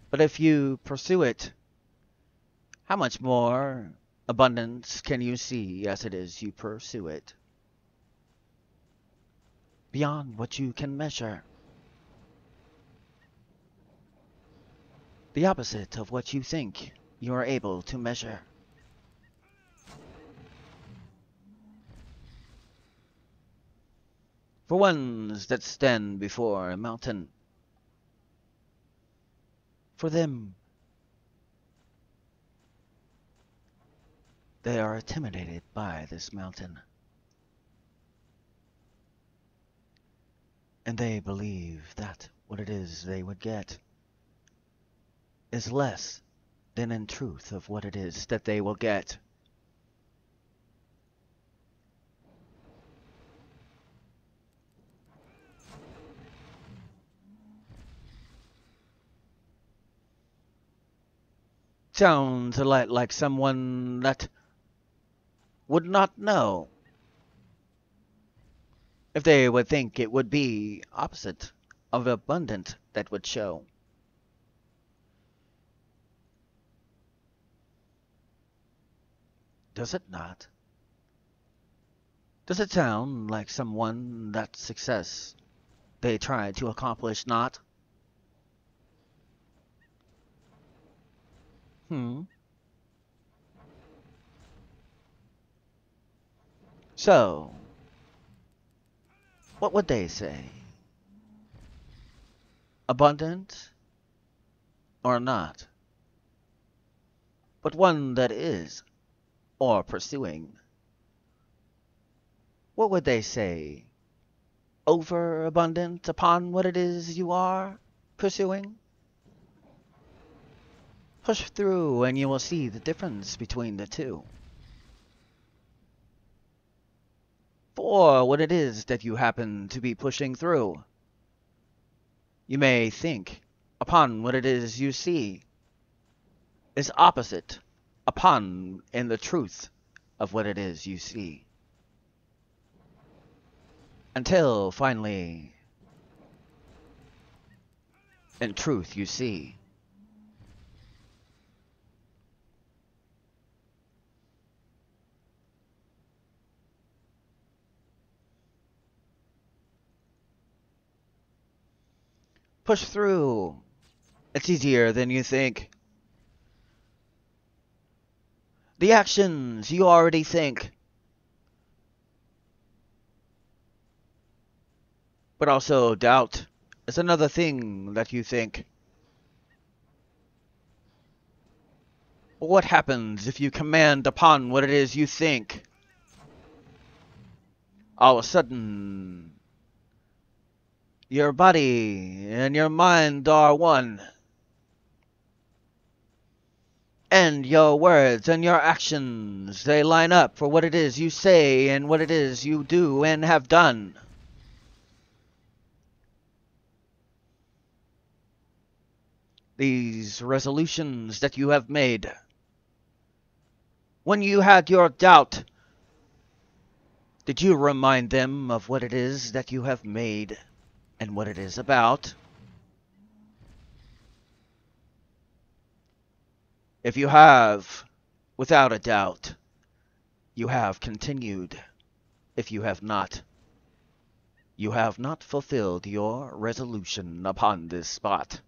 But if you pursue it, how much more abundance can you see as it is you pursue it? Beyond what you can measure. The opposite of what you think you are able to measure. For ones that stand before a mountain, for them, they are intimidated by this mountain. And they believe that what it is they would get is less than in truth of what it is that they will get. Sounds a lot like someone that would not know if they would think it would be opposite of abundant that would show. Does it not? Does it sound like someone that success they try to accomplish not? So, what would they say? Abundant or not? But one that is, or pursuing. What would they say? Overabundant upon what it is you are pursuing? Push through and you will see the difference between the two. For what it is that you happen to be pushing through, you may think upon what it is you see is opposite upon in the truth of what it is you see. Until finally, in truth you see. Push through. It's easier than you think. The actions you already think But also doubt is another thing that you think. What happens if you command upon what it is you think? All of a sudden, your body and your mind are one. And your words and your actions, they line up for what it is you say and what it is you do and have done. These resolutions that you have made. When you had your doubt, did you remind them of what it is that you have made and what it is about? If you have, without a doubt, you have continued. If you have not, you have not fulfilled your resolution upon this spot.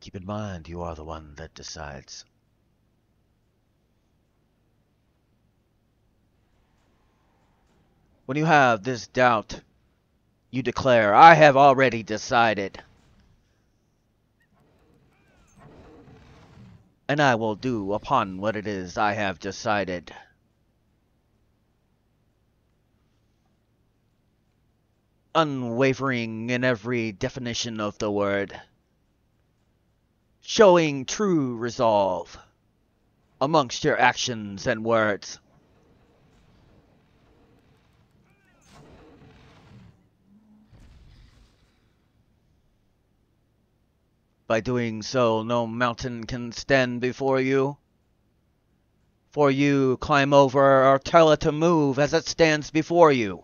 Keep in mind, you are the one that decides. When you have this doubt, you declare, I have already decided. And I will do upon what it is I have decided. Unwavering in every definition of the word. Showing true resolve amongst your actions and words. By doing so, no mountain can stand before you. For you climb over or tell it to move as it stands before you.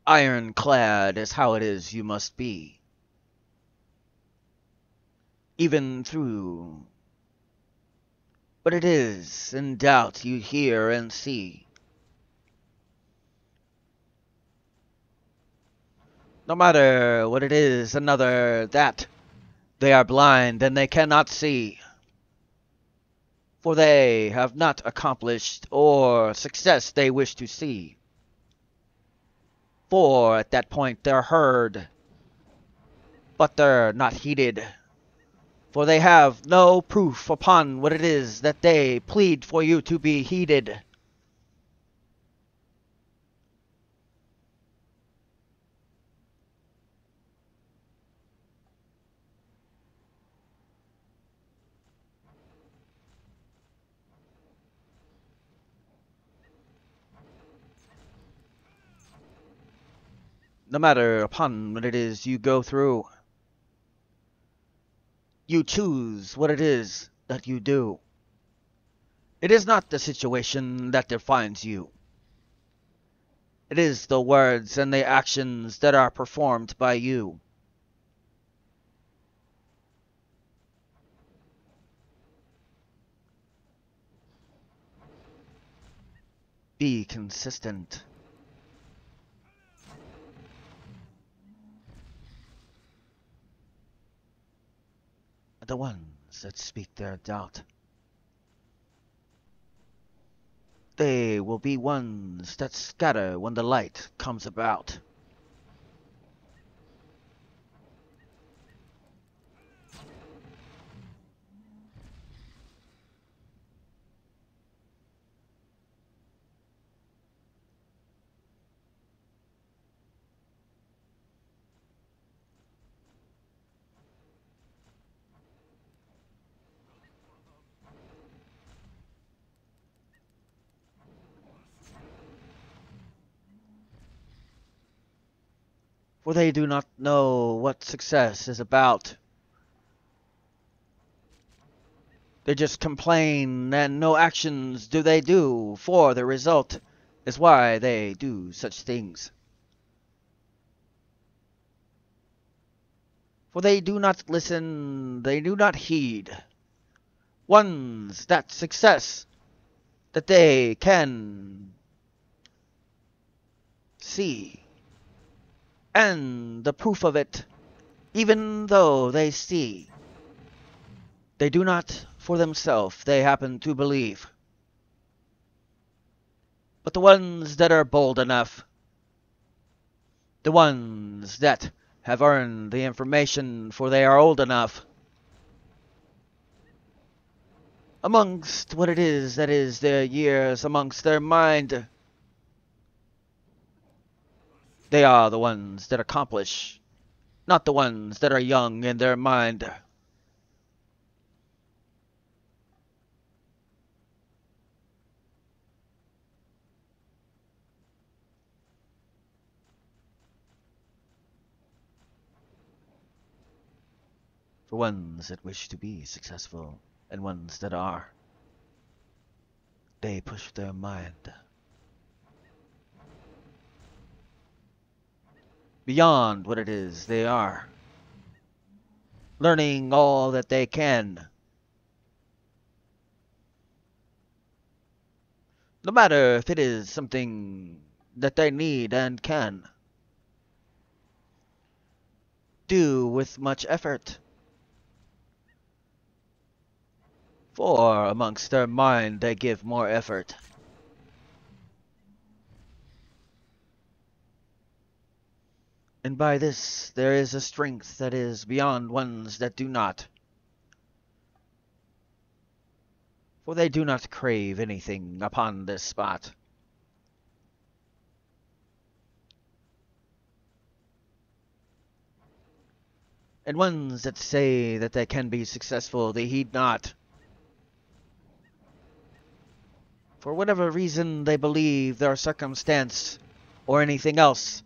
Ironclad is how it is you must be. Even through what it is in doubt you hear and see. No matter what it is another that they are blind and they cannot see. For they have not accomplished or success they wish to see. For at that point they're heard, but they're not heeded. For they have no proof upon what it is that they plead for you to be heeded. No matter upon what it is you go through, you choose what it is that you do. It is not the situation that defines you. It is the words and the actions that are performed by you. Be consistent. The ones that speak their doubt, they will be ones that scatter when the light comes about. For they do not know what success is about. They just complain, and no actions do they do, for the result is why they do such things. For they do not listen, they do not heed. Ones that success that they can see. And the proof of it, even though they see, they do not for themselves, they happen to believe. But the ones that are bold enough, the ones that have earned the information for they are old enough, amongst what it is that is their years, amongst their mind, they are the ones that accomplish, not the ones that are young in their mind. For ones that wish to be successful, and ones that are, they push their mind beyond what it is they are, learning all that they can. No matter if it is something that they need and can do with much effort. For amongst their mind they give more effort. And by this there is a strength that is beyond ones that do not. For they do not crave anything upon this spot. And ones that say that they can be successful, they heed not. For whatever reason they believe their circumstance or anything else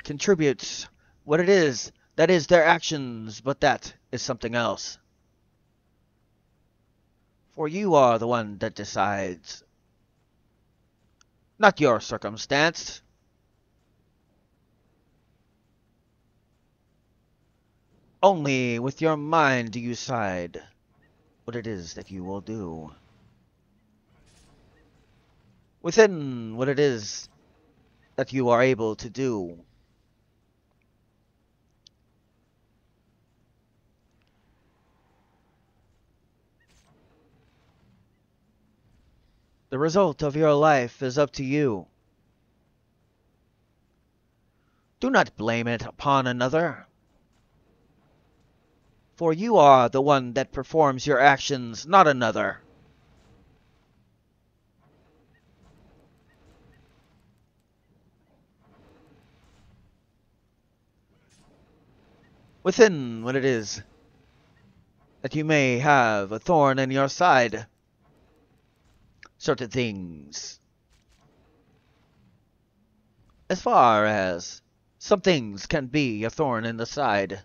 contributes what it is that is their actions, but that is something else. For you are the one that decides, not your circumstance. Only with your mind do you decide what it is that you will do. Within what it is that you are able to do. The result of your life is up to you. Do not blame it upon another. For you are the one that performs your actions, not another. Within what it is that you may have a thorn in your side, certain things, as far as some things can be a thorn in the side.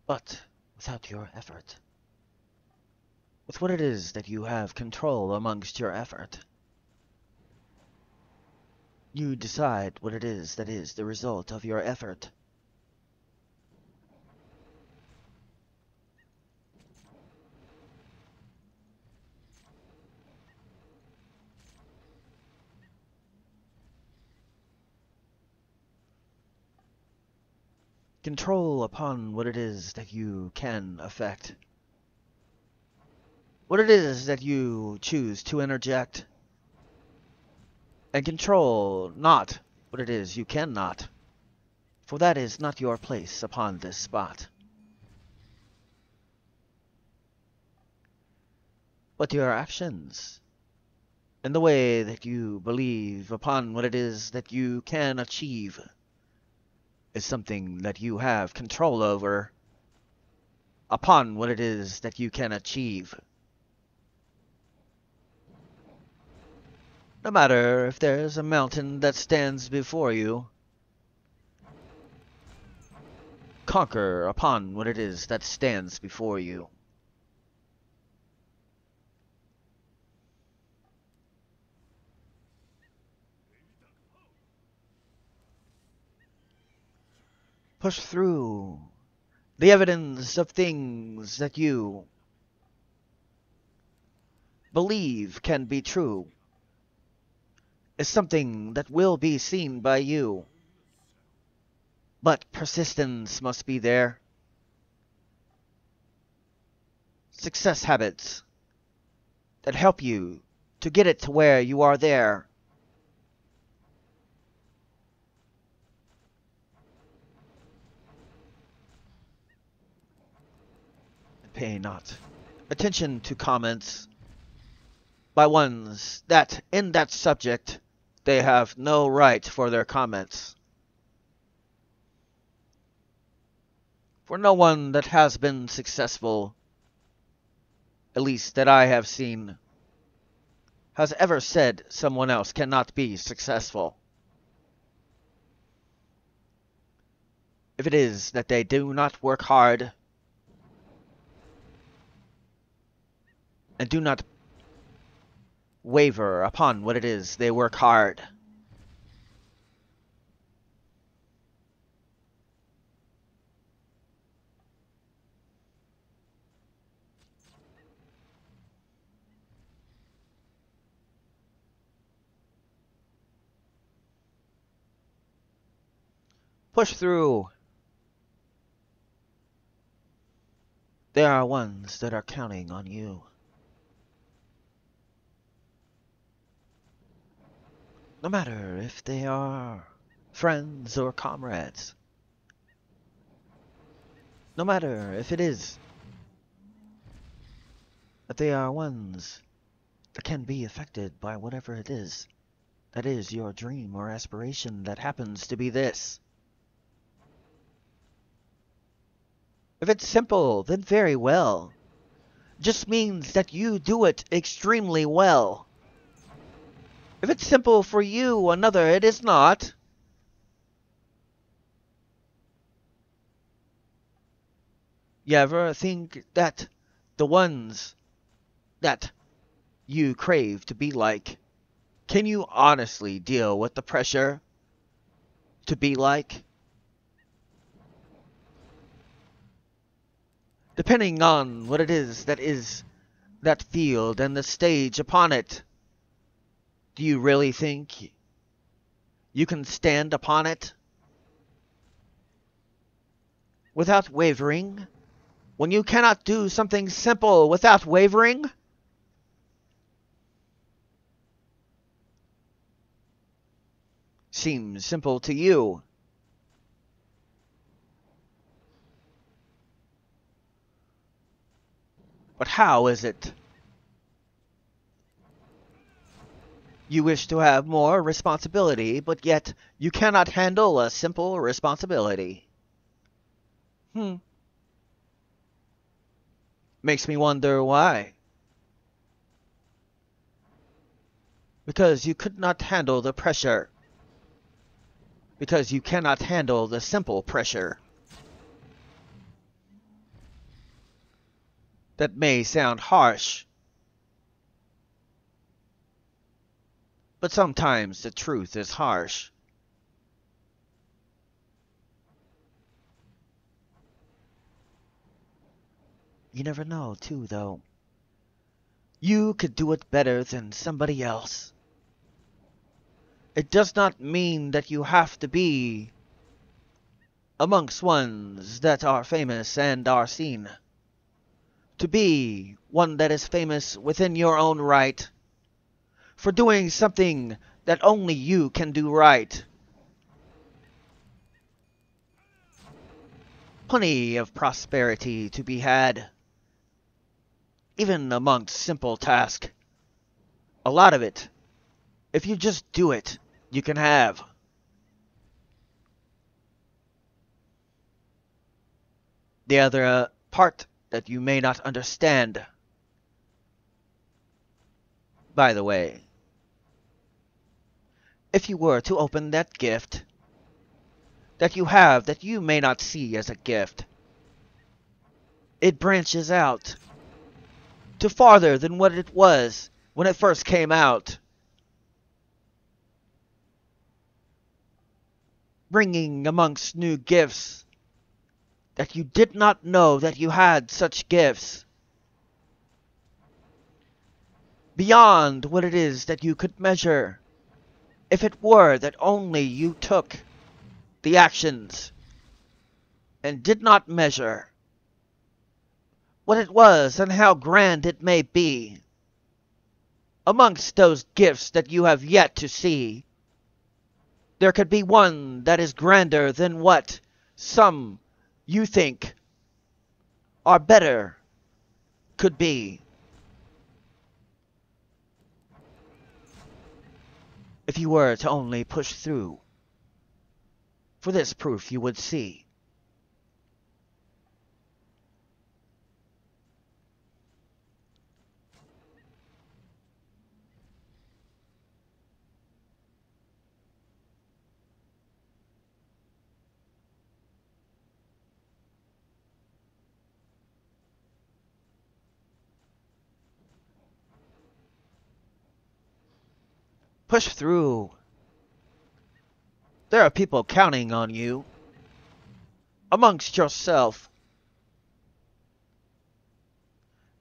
But without your effort, with what it is that you have control amongst your effort, you decide what it is that is the result of your effort. Control upon what it is that you can affect. What it is that you choose to interject. And control not what it is you cannot. For that is not your place upon this spot. But your actions, and the way that you believe upon what it is that you can achieve, is something that you have control over, upon what it is that you can achieve. No matter if there's a mountain that stands before you, conquer upon what it is that stands before you. Push through the evidence of things that you believe can be true is something that will be seen by you. But persistence must be there. Success habits that help you to get it to where you are there. And pay not attention to comments by ones that, in that subject, they have no right for their comments. For no one that has been successful, at least that I have seen, has ever said someone else cannot be successful. If it is that they do not work hard and do not waver upon what it is they work hard, push through. There are ones that are counting on you. No matter if they are friends or comrades. No matter if it is that they are ones that can be affected by whatever it is that is your dream or aspiration that happens to be this. If it's simple, then very well. Just means that you do it extremely well. If it's simple for you, another it is not. You ever think that the ones that you crave to be like, can you honestly deal with the pressure to be like? Depending on what it is that field and the stage upon it, do you really think you can stand upon it without wavering? When you cannot do something simple without wavering? Seems simple to you. But how is it? You wish to have more responsibility, but yet you cannot handle a simple responsibility. Makes me wonder why. Because you could not handle the pressure. Because you cannot handle the simple pressure. That may sound harsh, but sometimes the truth is harsh. You never know, too, though. You could do it better than somebody else. It does not mean that you have to be amongst ones that are famous and are seen. To be one that is famous within your own right, for doing something that only you can do right. Plenty of prosperity to be had, even amongst simple tasks. A lot of it, if you just do it, you can have. The other part that you may not understand, by the way, if you were to open that gift, that you have that you may not see as a gift. It branches out to farther than what it was when it first came out, bringing amongst new gifts that you did not know that you had such gifts, beyond what it is that you could measure, if it were that only you took the actions and did not measure what it was and how grand it may be. Amongst those gifts that you have yet to see, there could be one that is grander than what some you think are better could be. If you were to only push through, for this proof you would see. Push through. There are people counting on you, amongst yourself,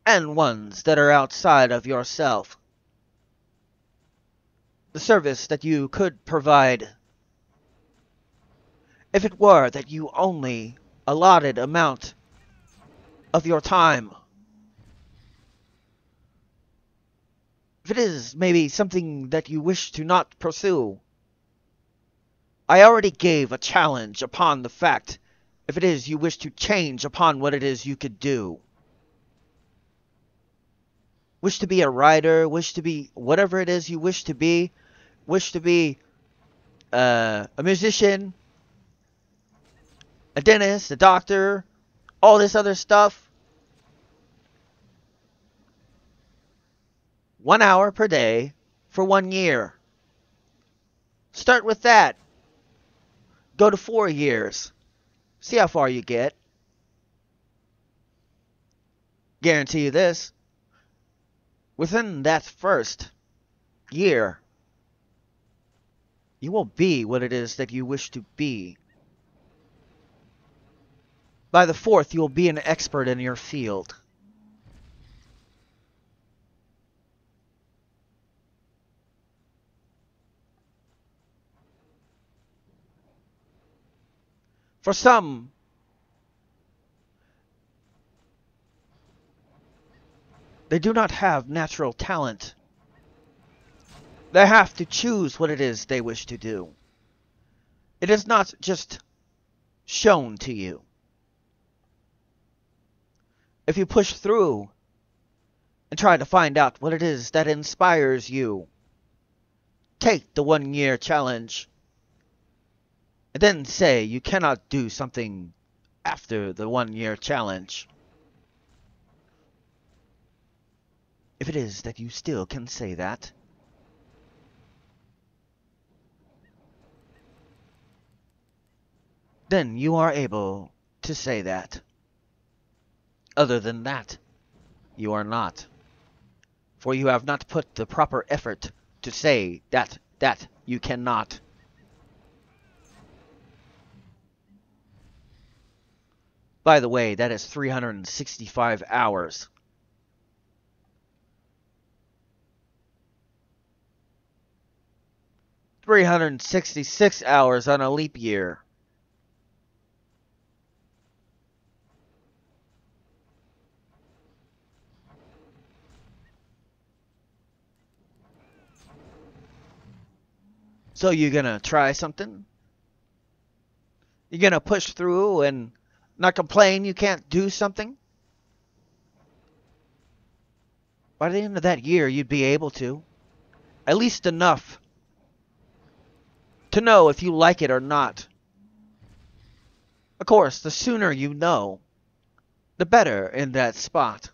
and ones that are outside of yourself. The service that you could provide, if it were that you only allotted amount of your time. If it is maybe something that you wish to not pursue, I already gave a challenge upon the fact if it is you wish to change upon what it is you could do. Wish to be a writer, wish to be whatever it is you wish to be a musician, a dentist, a doctor, all this other stuff. 1 hour per day for 1 year. Start with that. Go to 4 years. See how far you get. Guarantee you this. Within that first year, you will be what it is that you wish to be. By the 4th, you'll be an expert in your field. For some, they do not have natural talent. They have to choose what it is they wish to do. It is not just shown to you. If you push through and try to find out what it is that inspires you, take the 1 year challenge. And then say you cannot do something after the 1 year challenge. If it is that you still can say that, then you are able to say that. Other than that, you are not. For you have not put the proper effort to say that you cannot. By the way, that is 365 hours. $366 hours on a leap year. So you're gonna try something? You're gonna push through and not complain you can't do something? By the end of that year, you'd be able to. At least enough to know if you like it or not. Of course, the sooner you know, the better in that spot.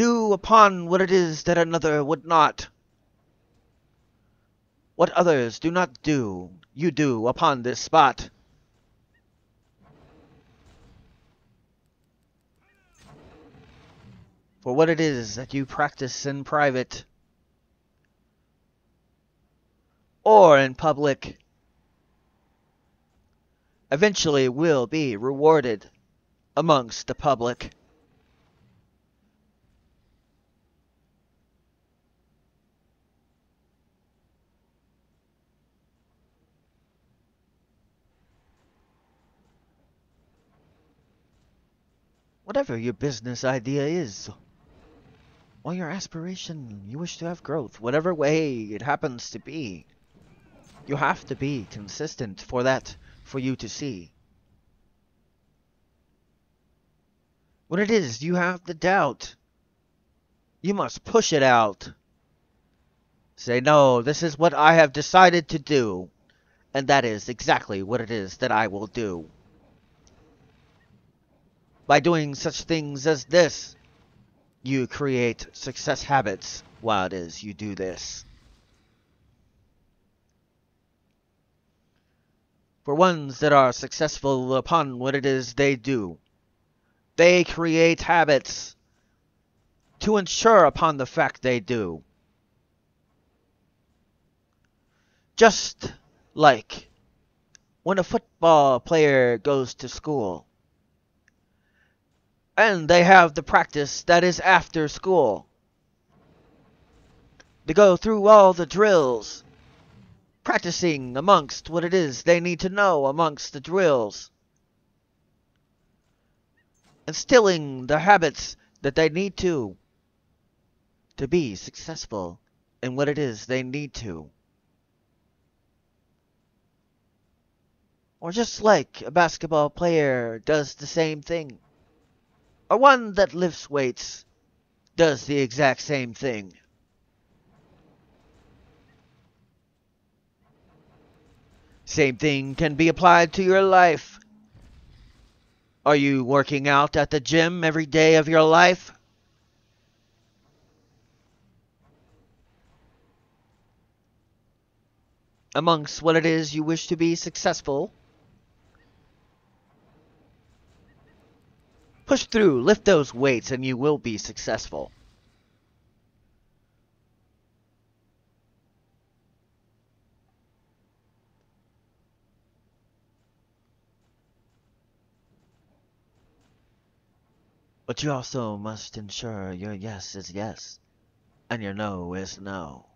do upon what it is that another would not. What others do not do, you do upon this spot. For what it is that you practice in private or in public eventually will be rewarded amongst the public. Whatever your business idea is, or your aspiration, you wish to have growth, whatever way it happens to be, you have to be consistent for that, for you to see. When it is you have the doubt, you must push it out. Say, no, this is what I have decided to do, and that is exactly what it is that I will do. By doing such things as this, you create success habits while it is you do this. For ones that are successful upon what it is they do, they create habits to ensure upon the fact they do. Just like when a football player goes to school, and they have the practice that is after school. They go through all the drills, practicing amongst what it is they need to know amongst the drills. Instilling the habits that they need to be successful in what it is they need to. Or just like a basketball player does the same thing. Or one that lifts weights does the exact same thing. Same thing can be applied to your life. Are you working out at the gym every day of your life? Amongst what it is you wish to be successful? Push through, lift those weights, and you will be successful. But you also must ensure your yes is yes, and your no is no.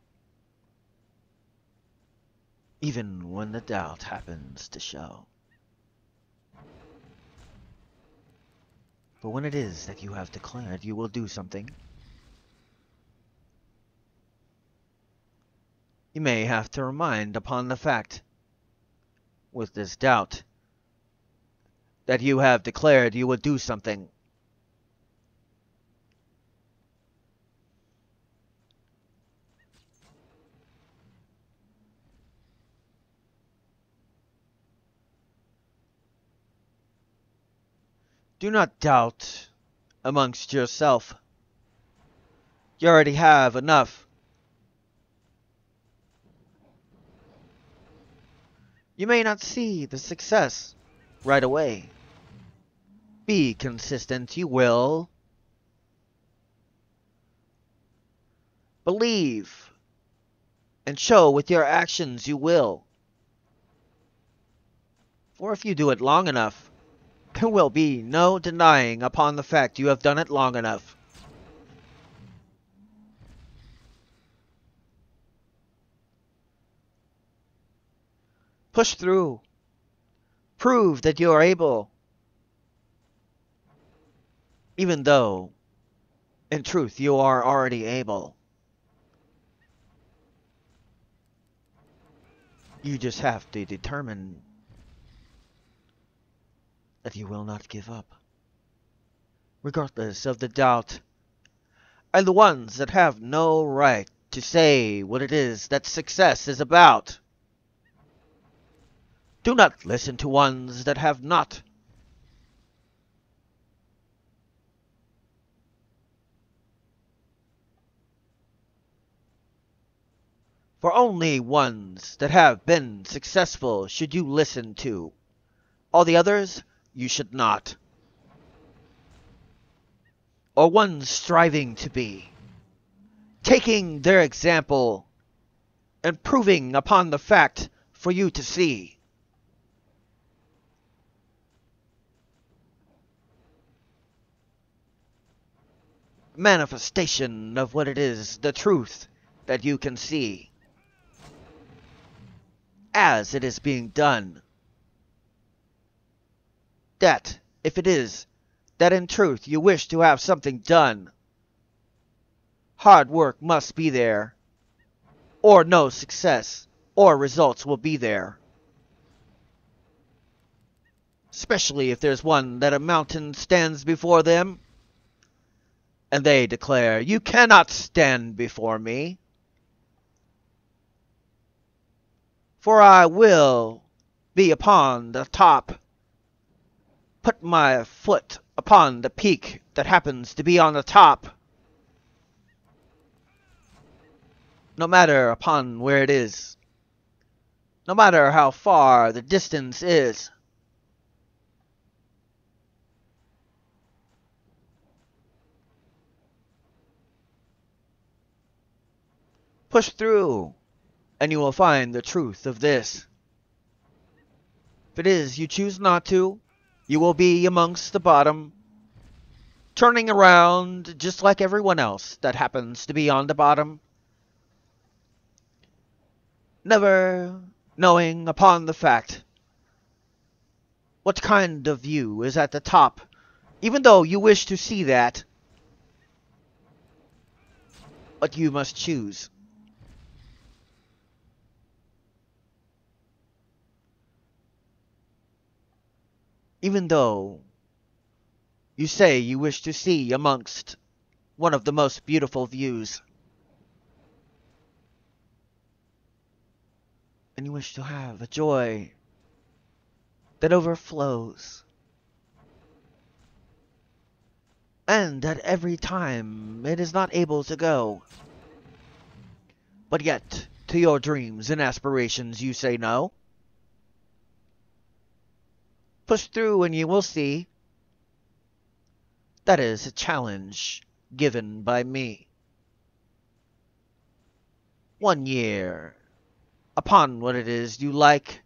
Even when the doubt happens to show. For when it is that you have declared you will do something, you may have to remind upon the fact, with this doubt, that you have declared you would do something. Do not doubt amongst yourself. You already have enough. You may not see the success right away. Be consistent, you will. Believe and show with your actions you will. For if you do it long enough, there will be no denying upon the fact you have done it long enough. Push through. Prove that you are able. Even though, in truth, you are already able. You just have to determine that you will not give up, regardless of the doubt, and the ones that have no right to say what it is that success is about. Do not listen to ones that have not. For only ones that have been successful should you listen to. All the others you should not. Or ones striving to be. Taking their example and proving upon the fact for you to see. Manifestation of what it is, the truth that you can see. As it is being done. That, if it is, that in truth you wish to have something done, hard work must be there, or no success or results will be there. Especially if there's one that a mountain stands before them, and they declare, "You cannot stand before me, for I will be upon the top, put my foot upon the peak that happens to be on the top, no matter upon where it is, no matter how far the distance is." Push through, and you will find the truth of this. If it is you choose not to, you will be amongst the bottom, turning around just like everyone else that happens to be on the bottom, never knowing upon the fact what kind of view is at the top, even though you wish to see that, but you must choose. Even though you say you wish to see amongst one of the most beautiful views, and you wish to have a joy that overflows, and at every time it is not able to go, but yet to your dreams and aspirations you say no. Push through and you will see. That is a challenge given by me. 1 year upon what it is you like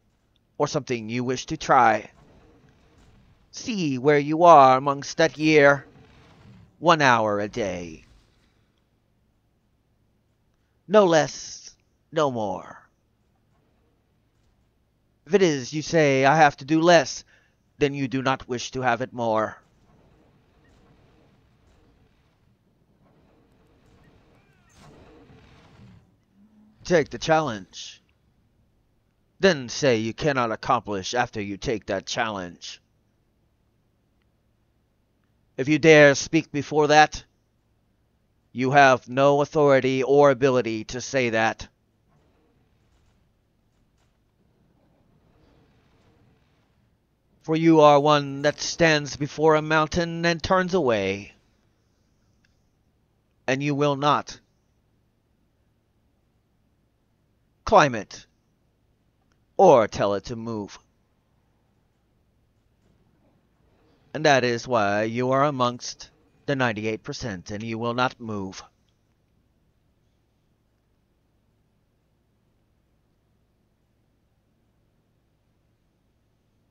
or something you wish to try. See where you are amongst that year. 1 hour a day. No less, no more. If it is you say I have to do less, then you do not wish to have it more. Take the challenge. Then say you cannot accomplish after you take that challenge. If you dare speak before that, you have no authority or ability to say that. For you are one that stands before a mountain and turns away, and you will not climb it or tell it to move. And that is why you are amongst the 98% and you will not move.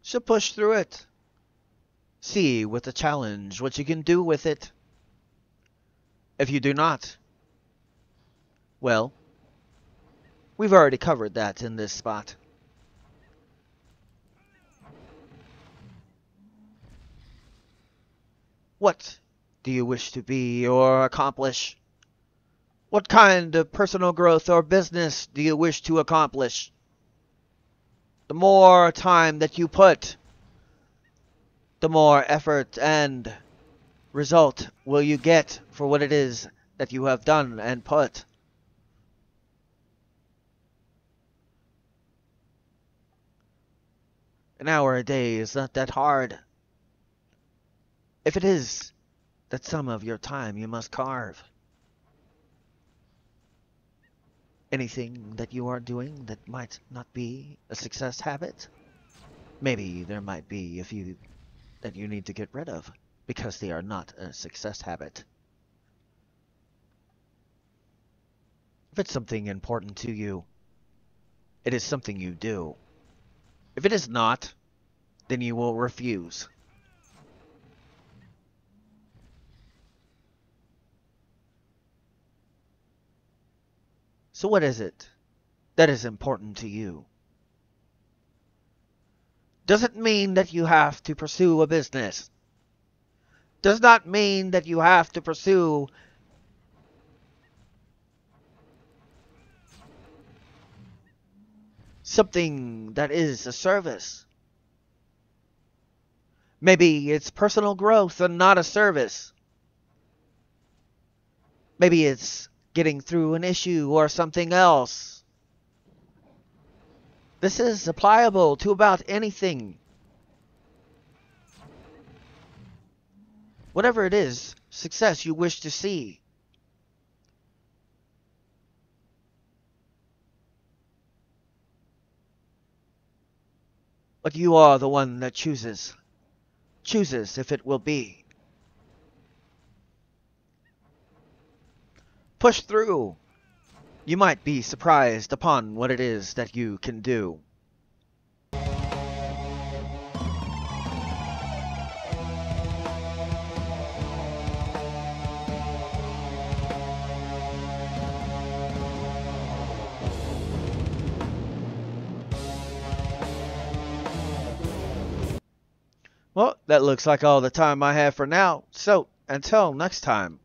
So push through it. See with the challenge what you can do with it. If you do not, well, we've already covered that in this spot. What do you wish to be or accomplish? What kind of personal growth or business do you wish to accomplish? The more time that you put, the more effort and result will you get for what it is that you have done and put. An hour a day is not that hard. If it is that some of your time you must carve. Anything that you are doing that might not be a success habit? Maybe there might be a few that you need to get rid of because they are not a success habit. If it's something important to you, it is something you do. If it is not, then you will refuse. So what is it that is important to you? Doesn't mean that you have to pursue a business. Does not mean that you have to pursue something that is a service. Maybe it's personal growth and not a service. Maybe it's getting through an issue or something else. This is applicable to about anything. Whatever it is, success you wish to see. But you are the one that chooses. Chooses if it will be. Push through. You might be surprised upon what it is that you can do. Well, that looks like all the time I have for now. So, until next time.